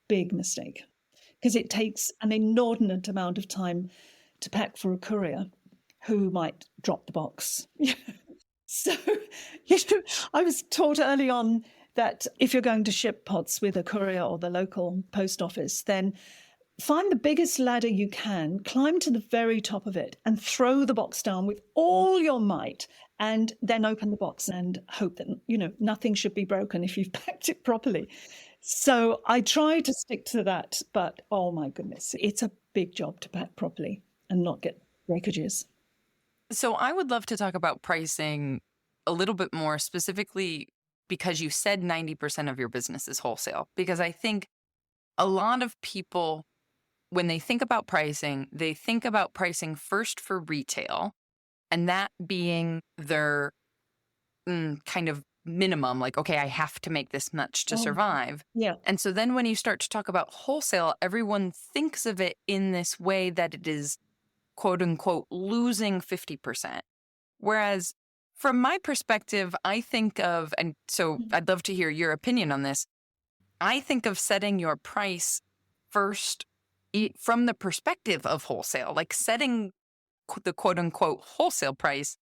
Because it takes an inordinate amount of time to pack for a courier who might drop the box. So, I was taught early on that if you're going to ship pots with a courier or the local post office, then find the biggest ladder you can, climb to the very top of it and throw the box down with all your might, and then open the box and hope that, nothing should be broken if you've packed it properly. So I try to stick to that, but oh my goodness, it's a big job to pack properly and not get breakages. So I would love to talk about pricing a little bit more specifically because you said 90% of your business is wholesale. Because I think a lot of people, when they think about pricing, they think about pricing first for retail, and that being their kind of minimum, like, okay, I have to make this much to survive. Yeah. And so then when you start to talk about wholesale, everyone thinks of it in this way that it is, quote unquote, losing 50%. Whereas from my perspective, I think of, and so I'd love to hear your opinion on this, I think of setting your price first from the perspective of wholesale, like setting the quote unquote wholesale price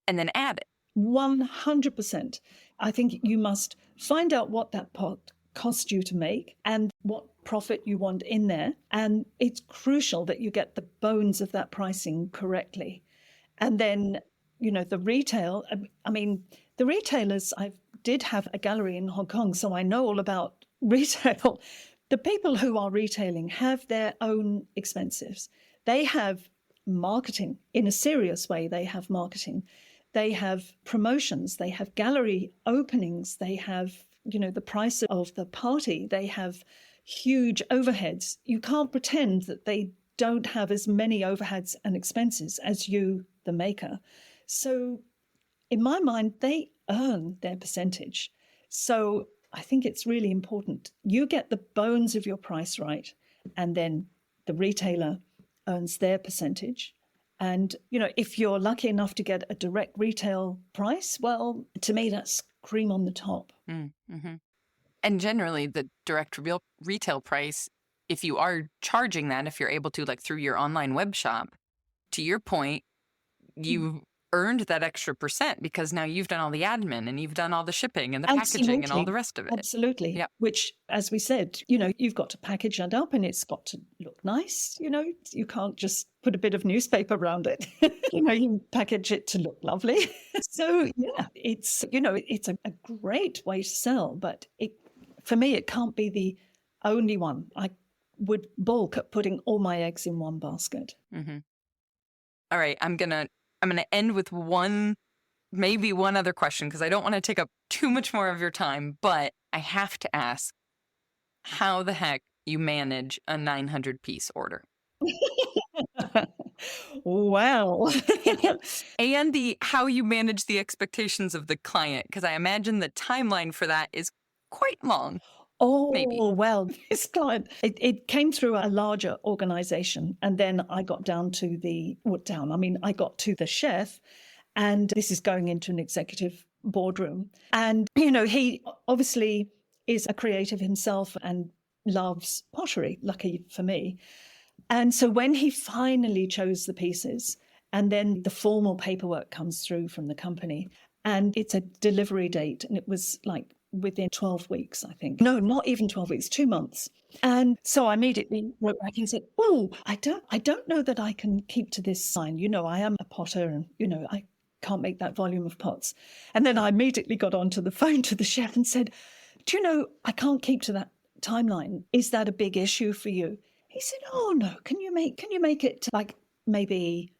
and then add it. 100%. I think you must find out what that pot cost you to make and what profit you want in there. And it's crucial that you get the bones of that pricing correctly. And then, the retail, the retailers, I did have a gallery in Hong Kong, so I know all about retail. The people who are retailing have their own expenses. They have marketing in a serious way. They have marketing, they have promotions, they have gallery openings, they have, the price of the party, they have huge overheads. You can't pretend that they don't have as many overheads and expenses as you, the maker. So in my mind, they earn their percentage. So I think it's really important. You get the bones of your price right, and then the retailer earns their percentage. And, if you're lucky enough to get a direct retail price, well, to me, that's cream on the top. Mm-hmm. And generally, the direct retail price, if you are charging that, if you're able to, like through your online web shop, to your point, you earned that extra percent because now you've done all the admin and you've done all the shipping and the packaging and all the rest of it. Absolutely. Yep. Which, as we said, you've got to package that up and it's got to look nice. You can't just put a bit of newspaper around it. You package it to look lovely. So, yeah, it's a great way to sell, but for me, it can't be the only one. I would balk at putting all my eggs in one basket. Mm-hmm. All right, I'm gonna end with maybe one other question because I don't want to take up too much more of your time, but I have to ask how the heck you manage a 900-piece order. Wow. And how you manage the expectations of the client, because I imagine the timeline for that is quite long. Oh, maybe. Well, this client, it came through a larger organization. And then I got down to I got to the chef, and this is going into an executive boardroom. And, he obviously is a creative himself and loves pottery, lucky for me. And so when he finally chose the pieces, and then the formal paperwork comes through from the company, and it's a delivery date, and it was like within 12 weeks, I think. No, not even 12 weeks, 2 months. And so I immediately wrote back and said, I don't know that I can keep to this sign. I am a potter and, I can't make that volume of pots. And then I immediately got onto the phone to the chef and said, do you know, I can't keep to that timeline. Is that a big issue for you? He said, oh no, can you make it like maybe,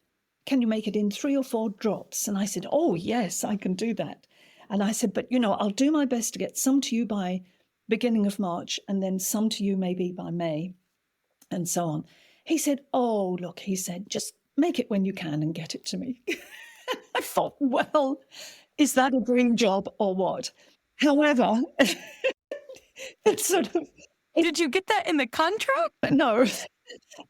can you make it in 3 or 4 drops? And I said, oh yes, I can do that. And I said, but I'll do my best to get some to you by beginning of March and then some to you maybe by May and so on. He said, oh, look, he said, just make it when you can and get it to me. I thought, well, is that a dream job or what? However, it's sort of... Did you get that in the contract? No.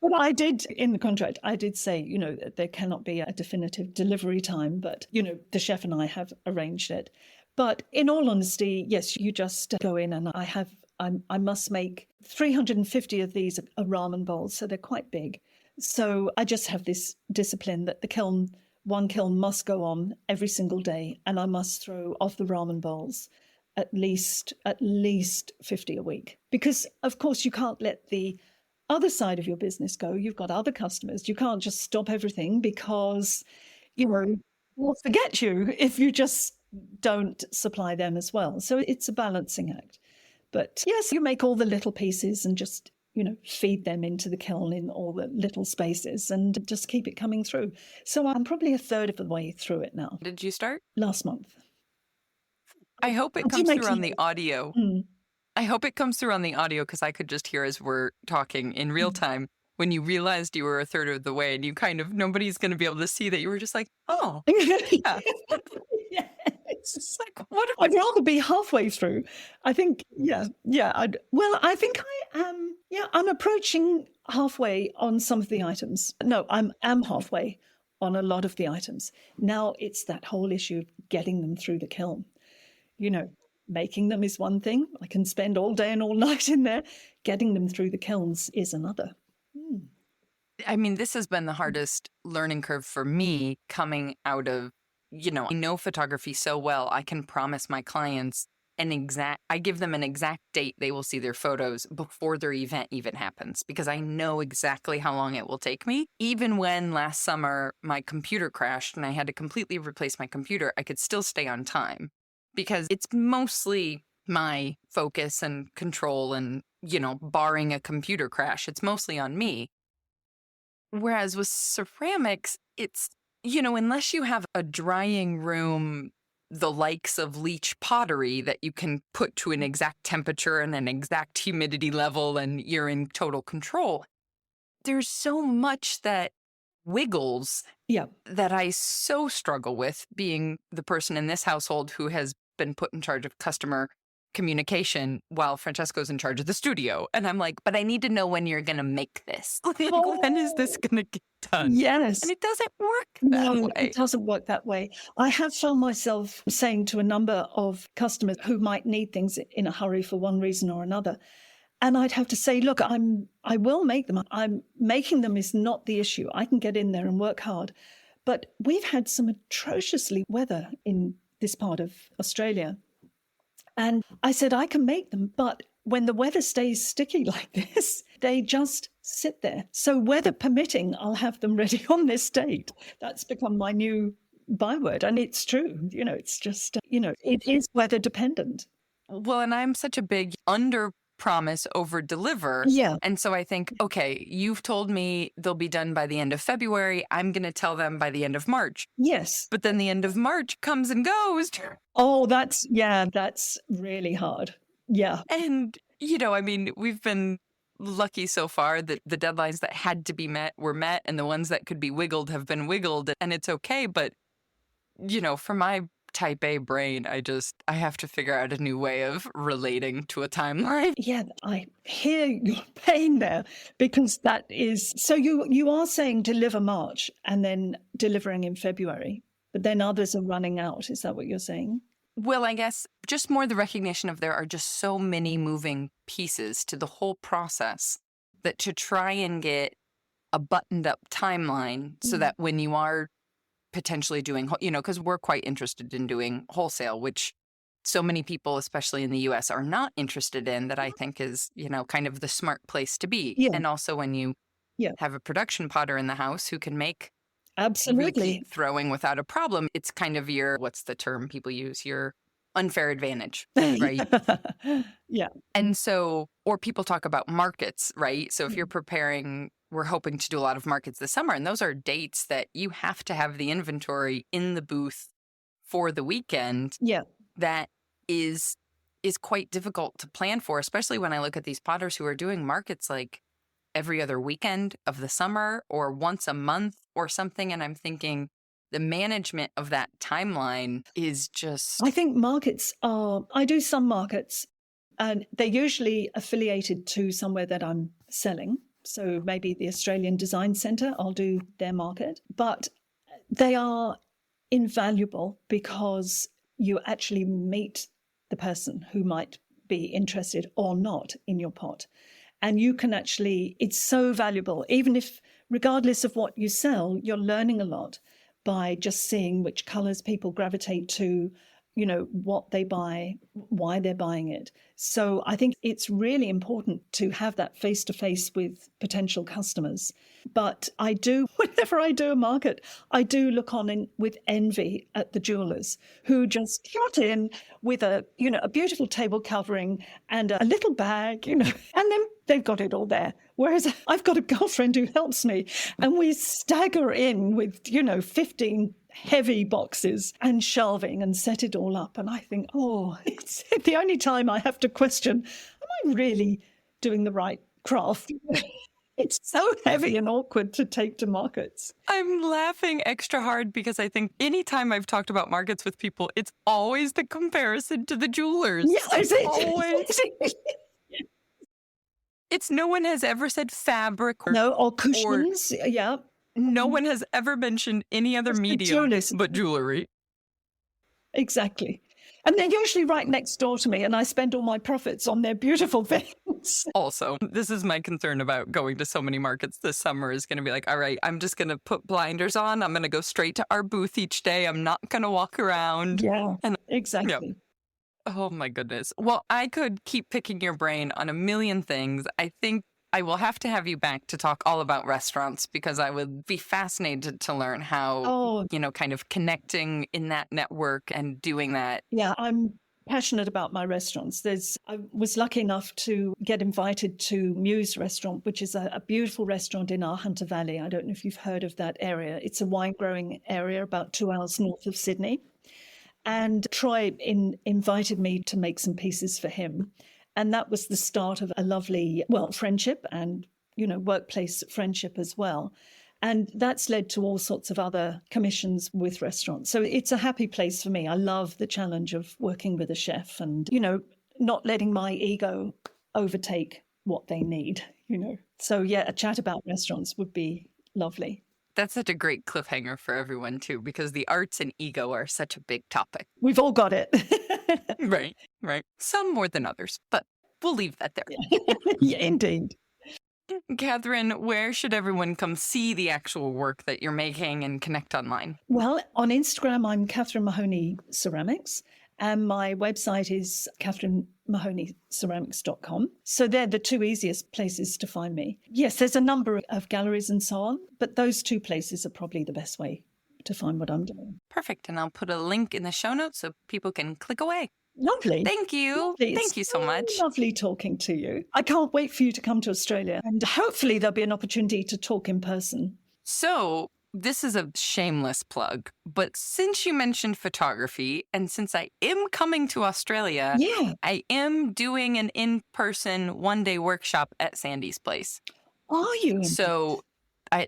But I did, in the contract, I did say, that there cannot be a definitive delivery time, but, the chef and I have arranged it. But in all honesty, yes, you just go in and I must make 350 of these are ramen bowls, so they're quite big. So I just have this discipline that one kiln must go on every single day, and I must throw off the ramen bowls at least 50 a week. Because, of course, you can't let the other side of your business go. You've got other customers. You can't just stop everything because, we'll forget you if you just don't supply them as well. So it's a balancing act. But yes, you make all the little pieces and just, feed them into the kiln in all the little spaces and just keep it coming through. So I'm probably a third of the way through it now. Did you start? Last month. I hope it comes through on the audio. Mm. I hope it comes through on the audio because I could just hear as we're talking in real time when you realized you were a third of the way and you nobody's going to be able to see that you were just like, oh, yeah. Yeah. It's just like, what? I'd rather be halfway through. I think, I think I am, I'm approaching halfway on some of the items. No, I'm halfway on a lot of the items. Now it's that whole issue of getting them through the kiln. Making them is one thing. I can spend all day and all night in there. Getting them through the kilns is another. I mean, this has been the hardest learning curve for me coming out of, I know photography so well. I can promise my clients I give them an exact date they will see their photos before their event even happens because I know exactly how long it will take me. Even when last summer my computer crashed and I had to completely replace my computer, I could still stay on time. Because it's mostly my focus and control and, barring a computer crash, it's mostly on me. Whereas with ceramics, it's, unless you have a drying room, the likes of leach pottery that you can put to an exact temperature and an exact humidity level and you're in total control, there's so much that wiggles Yeah. that I so struggle with, being the person in this household who has been put in charge of customer communication while Francesco's in charge of the studio. And I'm like, but I need to know when you're going to make this. Like, when is this going to get done? Yes. And it doesn't work that No, way. it doesn't work that way. I have found myself saying to a number of customers who might need things in a hurry for one reason or another, and I'd have to say, look, I will make them. I'm making them is not the issue. I can get in there and work hard. But we've had some atrociously weather in this part of Australia. And I said, I can make them, but when the weather stays sticky like this, they just sit there. So weather permitting, I'll have them ready on this date. That's become my new byword. And it's true. It's just, it is weather dependent. Well, and I'm such a big under promise over deliver. Yeah. And so I think, okay, you've told me they'll be done by the end of February. I'm going to tell them by the end of March. Yes. But then the end of March comes and goes. Oh, that's really hard. Yeah. And, we've been lucky so far that the deadlines that had to be met were met and the ones that could be wiggled have been wiggled, and it's okay. But, for my type A brain, I have to figure out a new way of relating to a timeline. Yeah, I hear your pain there, because that is, so you are saying deliver March and then delivering in February, but then others are running out. Is that what you're saying? Well, I guess just more the recognition of there are just so many moving pieces to the whole process that to try and get a buttoned up timeline so that when you are potentially doing, because we're quite interested in doing wholesale, which so many people, especially in the US, are not interested in, that I think is, kind of the smart place to be. Yeah. And also when you have a production potter in the house who can make Absolutely keep throwing without a problem, it's kind of your, what's the term people use? Your unfair advantage, right? Yeah. And so, or people talk about markets, right? So if you're preparing, we're hoping to do a lot of markets this summer, and those are dates that you have to have the inventory in the booth for the weekend. Yeah. That is quite difficult to plan for, especially when I look at these potters who are doing markets like every other weekend of the summer or once a month or something. And I'm thinking the management of that timeline is just... I think I do some markets, and they're usually affiliated to somewhere that I'm selling. So maybe the Australian Design Centre, I'll do their market. But they are invaluable because you actually meet the person who might be interested or not in your pot. And you can it's so valuable, even if, regardless of what you sell, you're learning a lot by just seeing which colors people gravitate to, what they buy, why they're buying it. So I think it's really important to have that face-to-face with potential customers. But I do, whenever I do a market, I do look on with envy at the jewelers who just trot in with a beautiful table covering and a little bag, and then they've got it all there. Whereas I've got a girlfriend who helps me, and we stagger in with, 15 heavy boxes and shelving and set it all up. And I think, it's the only time I have to question, am I really doing the right craft? It's so heavy and awkward to take to markets. I'm laughing extra hard because I think anytime I've talked about markets with people, it's always the comparison to the jewelers. Yeah, it's always. It's no one has ever said fabric or cushions. Yeah. No one has ever mentioned any other medium but jewelry. Exactly. And they're usually right next door to me, and I spend all my profits on their beautiful things. Also, this is my concern about going to so many markets this summer is going to be like, all right, I'm just going to put blinders on. I'm going to go straight to our booth each day. I'm not going to walk around. Yeah, exactly. Yeah. Oh, my goodness. Well, I could keep picking your brain on a million things. I think I will have to have you back to talk all about restaurants because I would be fascinated to learn how, kind of connecting in that network and doing that. Yeah, I'm passionate about my restaurants. I was lucky enough to get invited to Muse Restaurant, which is a beautiful restaurant in our Hunter Valley. I don't know if you've heard of that area. It's a wine growing area about 2 hours north of Sydney. And Troy invited me to make some pieces for him. And that was the start of a lovely, friendship and, workplace friendship as well. And that's led to all sorts of other commissions with restaurants. So it's a happy place for me. I love the challenge of working with a chef and, not letting my ego overtake what they need, So yeah, a chat about restaurants would be lovely. That's such a great cliffhanger for everyone, too, because the arts and ego are such a big topic. We've all got it. Right. Some more than others, but we'll leave that there. Yeah, indeed. Katherine, where should everyone come see the actual work that you're making and connect online? Well, on Instagram, I'm Katherine Mahoney Ceramics, and my website is katherinemahoneyceramics.com. So they're the two easiest places to find me. Yes, there's a number of galleries and so on, but those two places are probably the best way to find what I'm doing. Perfect. And I'll put a link in the show notes so people can click away. Lovely. Thank you. Lovely. Thank you so much. Lovely talking to you. I can't wait for you to come to Australia, and hopefully there'll be an opportunity to talk in person. So this is a shameless plug, but since you mentioned photography and since I am coming to Australia, Yeah. I am doing an in-person 1-day workshop at Sandy's place. Are you? So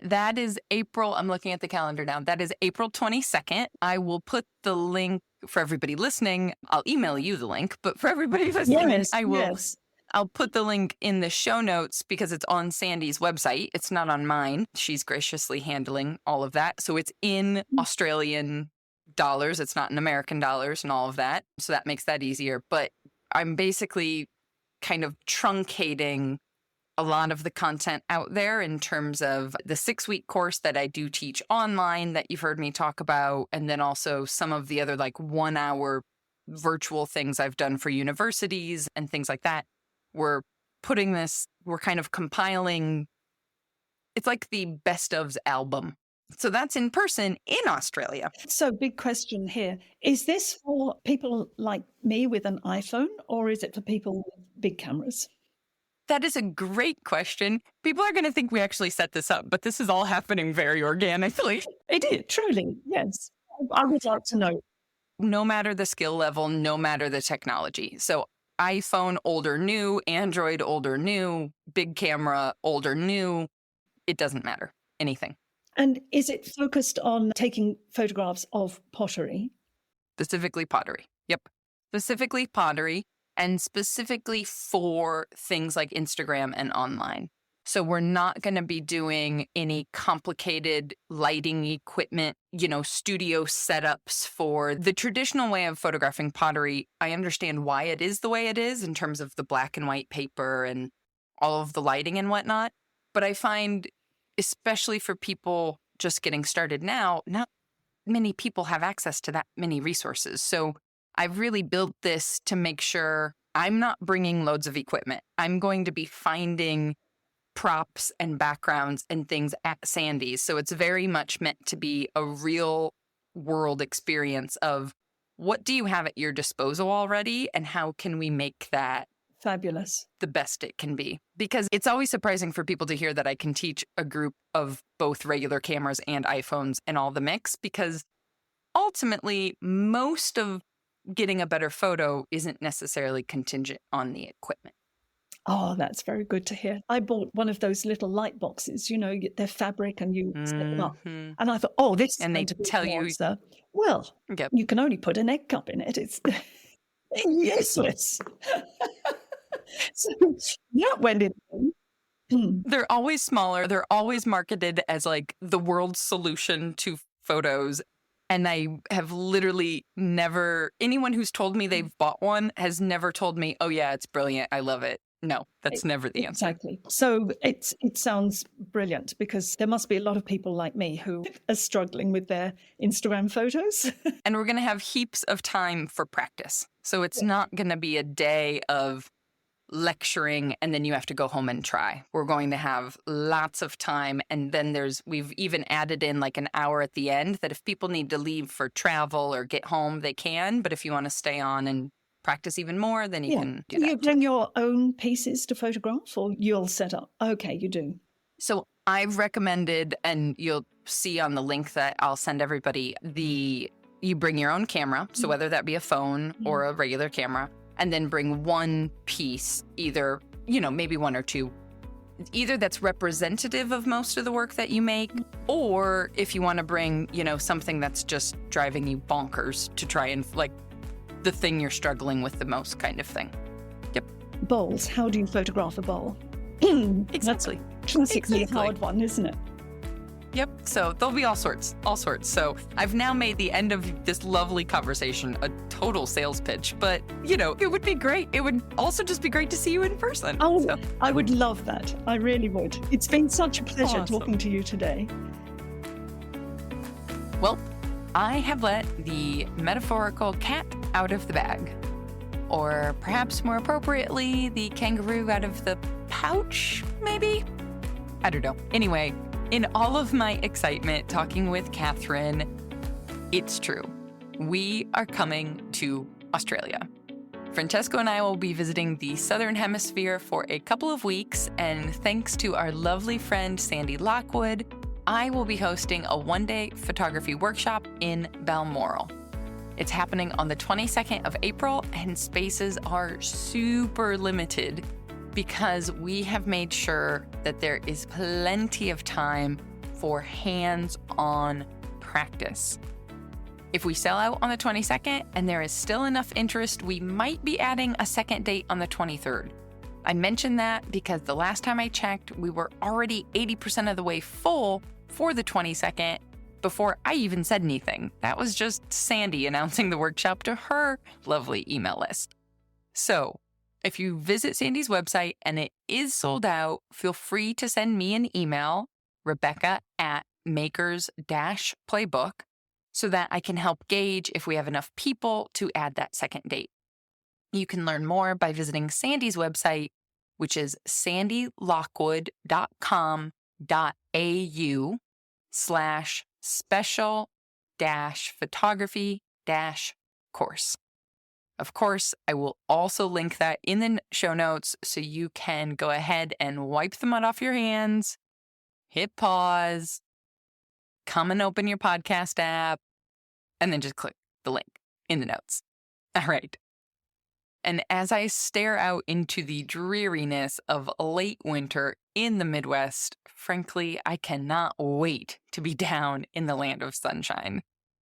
that is April. I'm looking at the calendar now. That is April 22nd. I will put the link for everybody listening. I'll email you the link, but for everybody listening, Yes, I will. yes. I'll put the link in the show notes because it's on Sandy's website. It's not on mine. She's graciously handling all of that. So it's in Australian dollars. It's not in American dollars and all of that. So that makes that easier. But I'm basically kind of truncating a lot of the content out there in terms of the 6-week course that I do teach online that you've heard me talk about. And then also some of the other 1-hour virtual things I've done for universities and things like that. We're kind of compiling, it's like the best ofs album. So that's in person in Australia. So big question here. Is this for people like me with an iPhone, or is it for people with big cameras? That is a great question. People are going to think we actually set this up, but this is all happening very organically. It is, truly, yes. I would like to know. No matter the skill level, no matter the technology. So iPhone, old or new, Android, old or new, big camera, old or new, it doesn't matter. Anything. And is it focused on taking photographs of pottery? Specifically pottery. Yep. Specifically pottery. And specifically for things like Instagram and online. So we're not going to be doing any complicated lighting equipment, studio setups for the traditional way of photographing pottery. I understand why it is the way it is in terms of the black and white paper and all of the lighting and whatnot. But I find, especially for people just getting started now, not many people have access to that many resources. So I've really built this to make sure I'm not bringing loads of equipment. I'm going to be finding props and backgrounds and things at Sandy's. So it's very much meant to be a real world experience of what do you have at your disposal already and how can we make that fabulous, the best it can be? Because it's always surprising for people to hear that I can teach a group of both regular cameras and iPhones and all the mix, because ultimately most of getting a better photo isn't necessarily contingent on the equipment. Oh, that's very good to hear. I bought one of those little light boxes, they're fabric and you set them up. And I thought, this is and they going to be tell you, answer. Well, yep. You can only put an egg cup in it. It's useless. So that went in. They're always smaller. They're always marketed as the world's solution to photos. And I have literally never, anyone who's told me they've bought one has never told me, oh yeah, it's brilliant, I love it. No, that's never the answer. Exactly. So it sounds brilliant, because there must be a lot of people like me who are struggling with their Instagram photos. And we're going to have heaps of time for practice. So it's not going to be a day of lecturing and then you have to go home and try. We're going to have lots of time. And then we've even added in an hour at the end that if people need to leave for travel or get home, they can. But if you want to stay on and practice even more, then you can do that. You bring your own pieces to photograph, or you'll set up? Okay, you do. So I've recommended, and you'll see on the link that I'll send everybody, you bring your own camera, so whether that be a phone or a regular camera, and then bring one piece, either, maybe one or two, either that's representative of most of the work that you make, or if you want to bring, something that's just driving you bonkers to try and, like, the thing you're struggling with the most kind of thing. Yep. Bowls. How do you photograph a bowl? Exactly. Classically hard one, isn't it? Yep. So there'll be all sorts. So I've now made the end of this lovely conversation a total sales pitch, but it would be great. It would also just be great to see you in person. Oh, so. I would love that. I really would. It's been such a pleasure talking to you today. Well, I have let the metaphorical cat out of the bag, or perhaps more appropriately, the kangaroo out of the pouch, maybe? I don't know. Anyway, in all of my excitement talking with Katherine, it's true. We are coming to Australia. Francesco and I will be visiting the Southern Hemisphere for a couple of weeks, and thanks to our lovely friend Sandy Lockwood, I will be hosting a one-day photography workshop in Balmoral. It's happening on the 22nd of April, and spaces are super limited because we have made sure that there is plenty of time for hands-on practice. If we sell out on the 22nd and there is still enough interest, we might be adding a second date on the 23rd. I mention that because the last time I checked, we were already 80% of the way full for the 22nd before I even said anything. That was just Sandy announcing the workshop to her lovely email list. So, if you visit Sandy's website and it is sold out, feel free to send me an email, Rebecca@makers-playbook, so that I can help gauge if we have enough people to add that second date. You can learn more by visiting Sandy's website, which is sandylockwood.com.au/special-photography-course. Of course, I will also link that in the show notes so you can go ahead and wipe the mud off your hands, hit pause, come and open your podcast app, and then just click the link in the notes. All right. And as I stare out into the dreariness of late winter in the Midwest, frankly, I cannot wait to be down in the land of sunshine.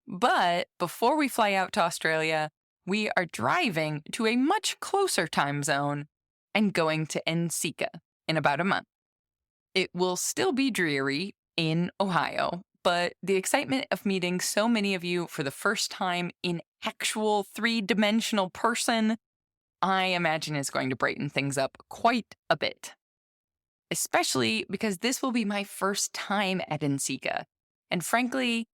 But before we fly out to Australia, we are driving to a much closer time zone and going to Nsika in about a month. It will still be dreary in Ohio, but the excitement of meeting so many of you for the first time in actual three-dimensional person, I imagine is going to brighten things up quite a bit. Especially because this will be my first time at Nsika. And frankly,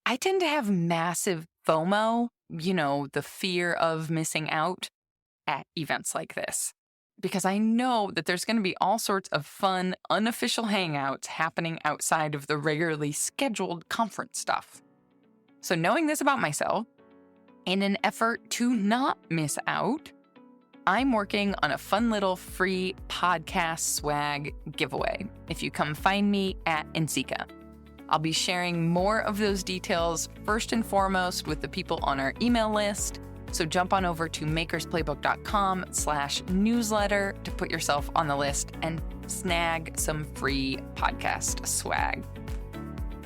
I tend to have massive FOMO, the fear of missing out at events like this. Because I know that there's going to be all sorts of fun, unofficial hangouts happening outside of the regularly scheduled conference stuff. So knowing this about myself, in an effort to not miss out, I'm working on a fun little free podcast swag giveaway if you come find me at Nsika. I'll be sharing more of those details first and foremost with the people on our email list, so jump on over to makersplaybook.com/newsletter to put yourself on the list and snag some free podcast swag.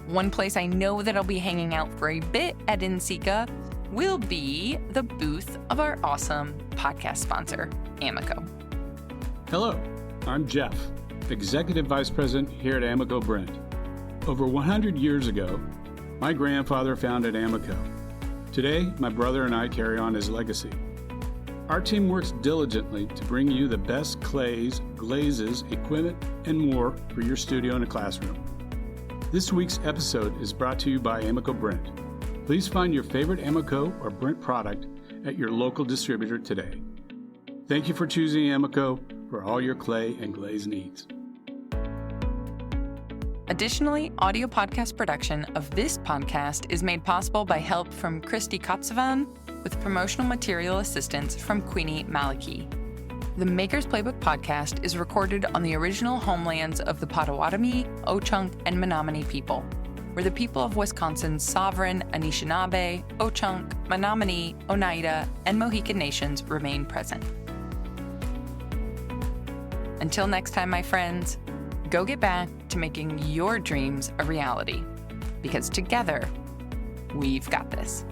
One place I know that I'll be hanging out for a bit at Nsika will be the booth of our awesome podcast sponsor, Amoco. Hello, I'm Jeff, Executive Vice President here at Amoco Brent. Over 100 years ago, my grandfather founded Amoco. Today, my brother and I carry on his legacy. Our team works diligently to bring you the best clays, glazes, equipment, and more for your studio and classroom. This week's episode is brought to you by Amoco Brent. Please find your favorite Amoco or Brent product at your local distributor today. Thank you for choosing Amoco for all your clay and glaze needs. Additionally, audio podcast production of this podcast is made possible by help from Christy Kotsavan, with promotional material assistance from Queenie Maliki. The Maker's Playbook podcast is recorded on the original homelands of the Potawatomi, Ho-Chunk, and Menominee people, where the people of Wisconsin's sovereign Anishinaabe, Ho-Chunk, Menominee, Oneida, and Mohican nations remain present. Until next time, my friends, go get back to making your dreams a reality, because together, we've got this.